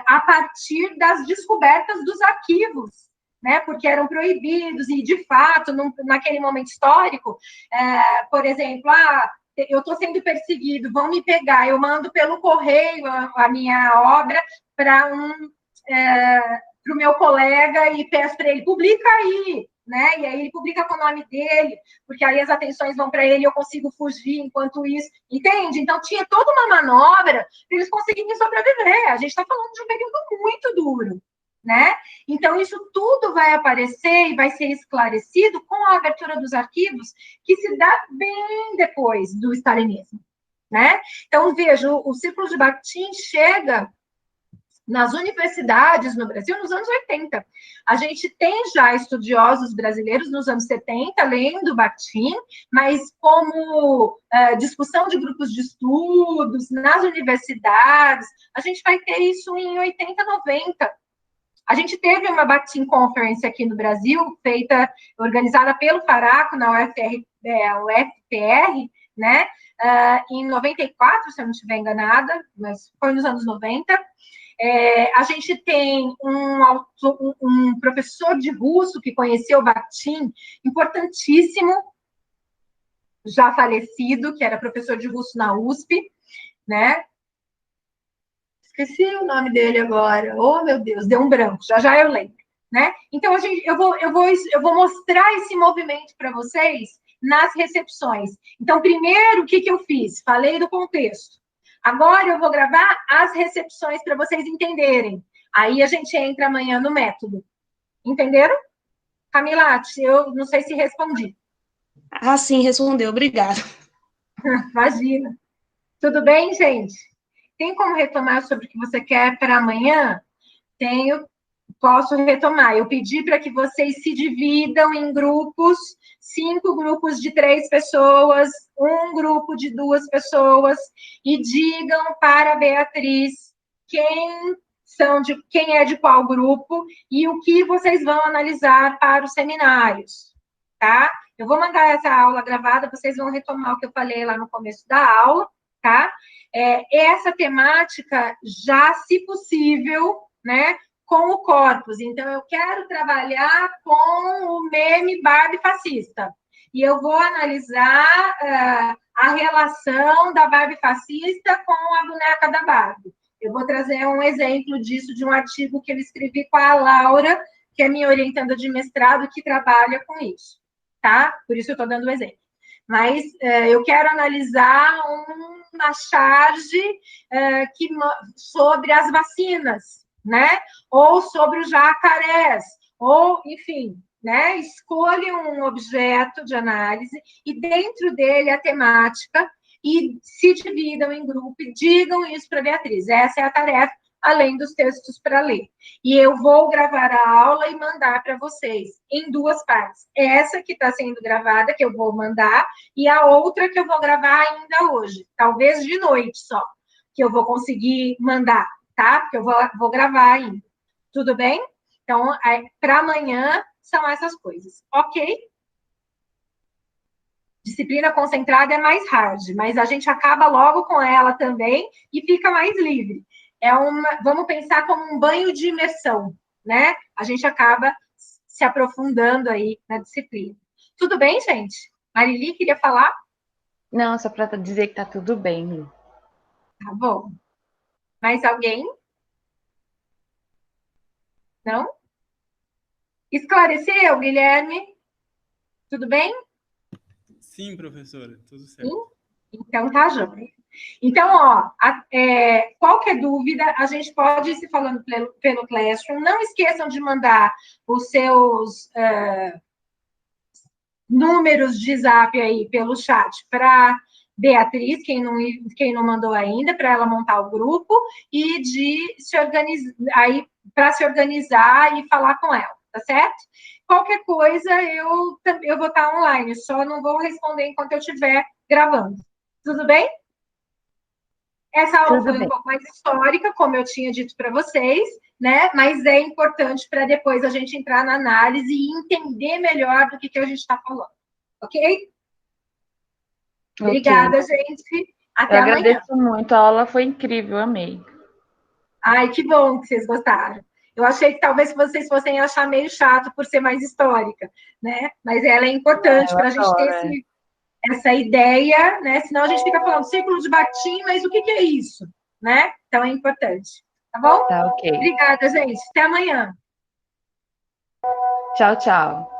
a partir das descobertas dos arquivos, né, porque eram proibidos, e, de fato, naquele momento histórico, por exemplo, eu estou sendo perseguido, vão me pegar, eu mando pelo correio a minha obra para o meu colega e peço para ele, publica aí, né, e aí ele publica com o nome dele, porque aí as atenções vão para ele e eu consigo fugir enquanto isso, entende? Então, tinha toda uma manobra para eles conseguirem sobreviver. A gente está falando de um período muito duro, né? Então, isso tudo vai aparecer e vai ser esclarecido com a abertura dos arquivos, que se dá bem depois do stalinismo, né? Então, veja, o Círculo de Bakhtin chega nas universidades no Brasil nos anos 80. A gente tem já estudiosos brasileiros nos anos 70, lendo Bakhtin, mas como discussão de grupos de estudos nas universidades, a gente vai ter isso em 80, 90. A gente teve uma Bakhtin Conference aqui no Brasil, organizada pelo Faraco, na UFPR, né? Em 94, se eu não estiver enganada, mas foi nos anos 90. A gente tem um professor de russo que conheceu o Bakhtin, importantíssimo, já falecido, que era professor de russo na USP, né? Esqueci o nome dele agora. Oh, meu Deus, deu um branco. Já eu lembro, né? Então, eu vou mostrar esse movimento para vocês nas recepções. Então, primeiro, o que eu fiz? Falei do contexto. Agora, eu vou gravar as recepções para vocês entenderem. Aí, a gente entra amanhã no método. Entenderam? Camila, eu não sei se respondi. Sim, respondeu. Obrigada. Imagina. Tudo bem, gente? Tem como retomar sobre o que você quer para amanhã? Posso retomar. Eu pedi para que vocês se dividam em grupos, 5 grupos de 3 pessoas, um grupo de 2 pessoas, e digam para a Beatriz quem é de qual grupo e o que vocês vão analisar para os seminários, tá? Eu vou mandar essa aula gravada, vocês vão retomar o que eu falei lá no começo da aula, tá? Essa temática já, se possível, né, com o corpus. Então, eu quero trabalhar com o meme Barbie fascista. E eu vou analisar a relação da Barbie fascista com a boneca da Barbie. Eu vou trazer um exemplo disso de um artigo que eu escrevi com a Laura, que é minha orientanda de mestrado, que trabalha com isso, tá? Por isso eu estou dando o exemplo. Mas eu quero analisar uma charge sobre as vacinas, né? Ou sobre os jacarés, ou, enfim, né? Escolha um objeto de análise e dentro dele a temática e se dividam em grupo e digam isso para a Beatriz. Essa é a tarefa, além dos textos para ler. E eu vou gravar a aula e mandar para vocês em 2 partes. Essa que está sendo gravada, que eu vou mandar, e a outra que eu vou gravar ainda hoje, talvez de noite só, que eu vou conseguir mandar, tá? Porque eu vou gravar ainda. Tudo bem? Então, para amanhã são essas coisas, ok? Disciplina concentrada é mais hard, mas a gente acaba logo com ela também e fica mais livre. Vamos pensar como um banho de imersão, né? A gente acaba se aprofundando aí na disciplina. Tudo bem, gente? Marili, queria falar? Não, só para dizer que tá tudo bem, Lu. Tá bom. Mais alguém? Não? Esclareceu, Guilherme? Tudo bem? Sim, professora, tudo certo. Sim? Então, tá, joia. Então, ó, qualquer dúvida, a gente pode ir se falando pelo Classroom. Não esqueçam de mandar os seus números de zap aí pelo chat para Beatriz, quem não mandou ainda, para ela montar o grupo, e de se organizar aí para se organizar e falar com ela, tá certo? Qualquer coisa, eu vou estar online, só não vou responder enquanto eu estiver gravando. Tudo bem? Essa aula foi um pouco mais histórica, como eu tinha dito para vocês, né? Mas é importante para depois a gente entrar na análise e entender melhor do que a gente está falando. Ok? Obrigada, gente. Até amanhã. Eu agradeço muito, a aula foi incrível, amei. Ai, que bom que vocês gostaram. Eu achei que talvez vocês fossem achar meio chato por ser mais histórica, né? Mas ela é importante para a gente ter essa ideia, né? Senão a gente fica falando círculo de Bakhtin, mas o que é isso, né? Então é importante, tá bom? Tá, ok. Obrigada, gente. Até amanhã. Tchau, tchau.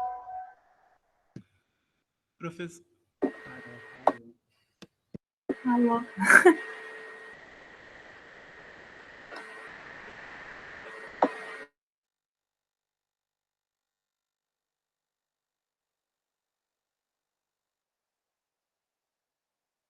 Professor. Alô.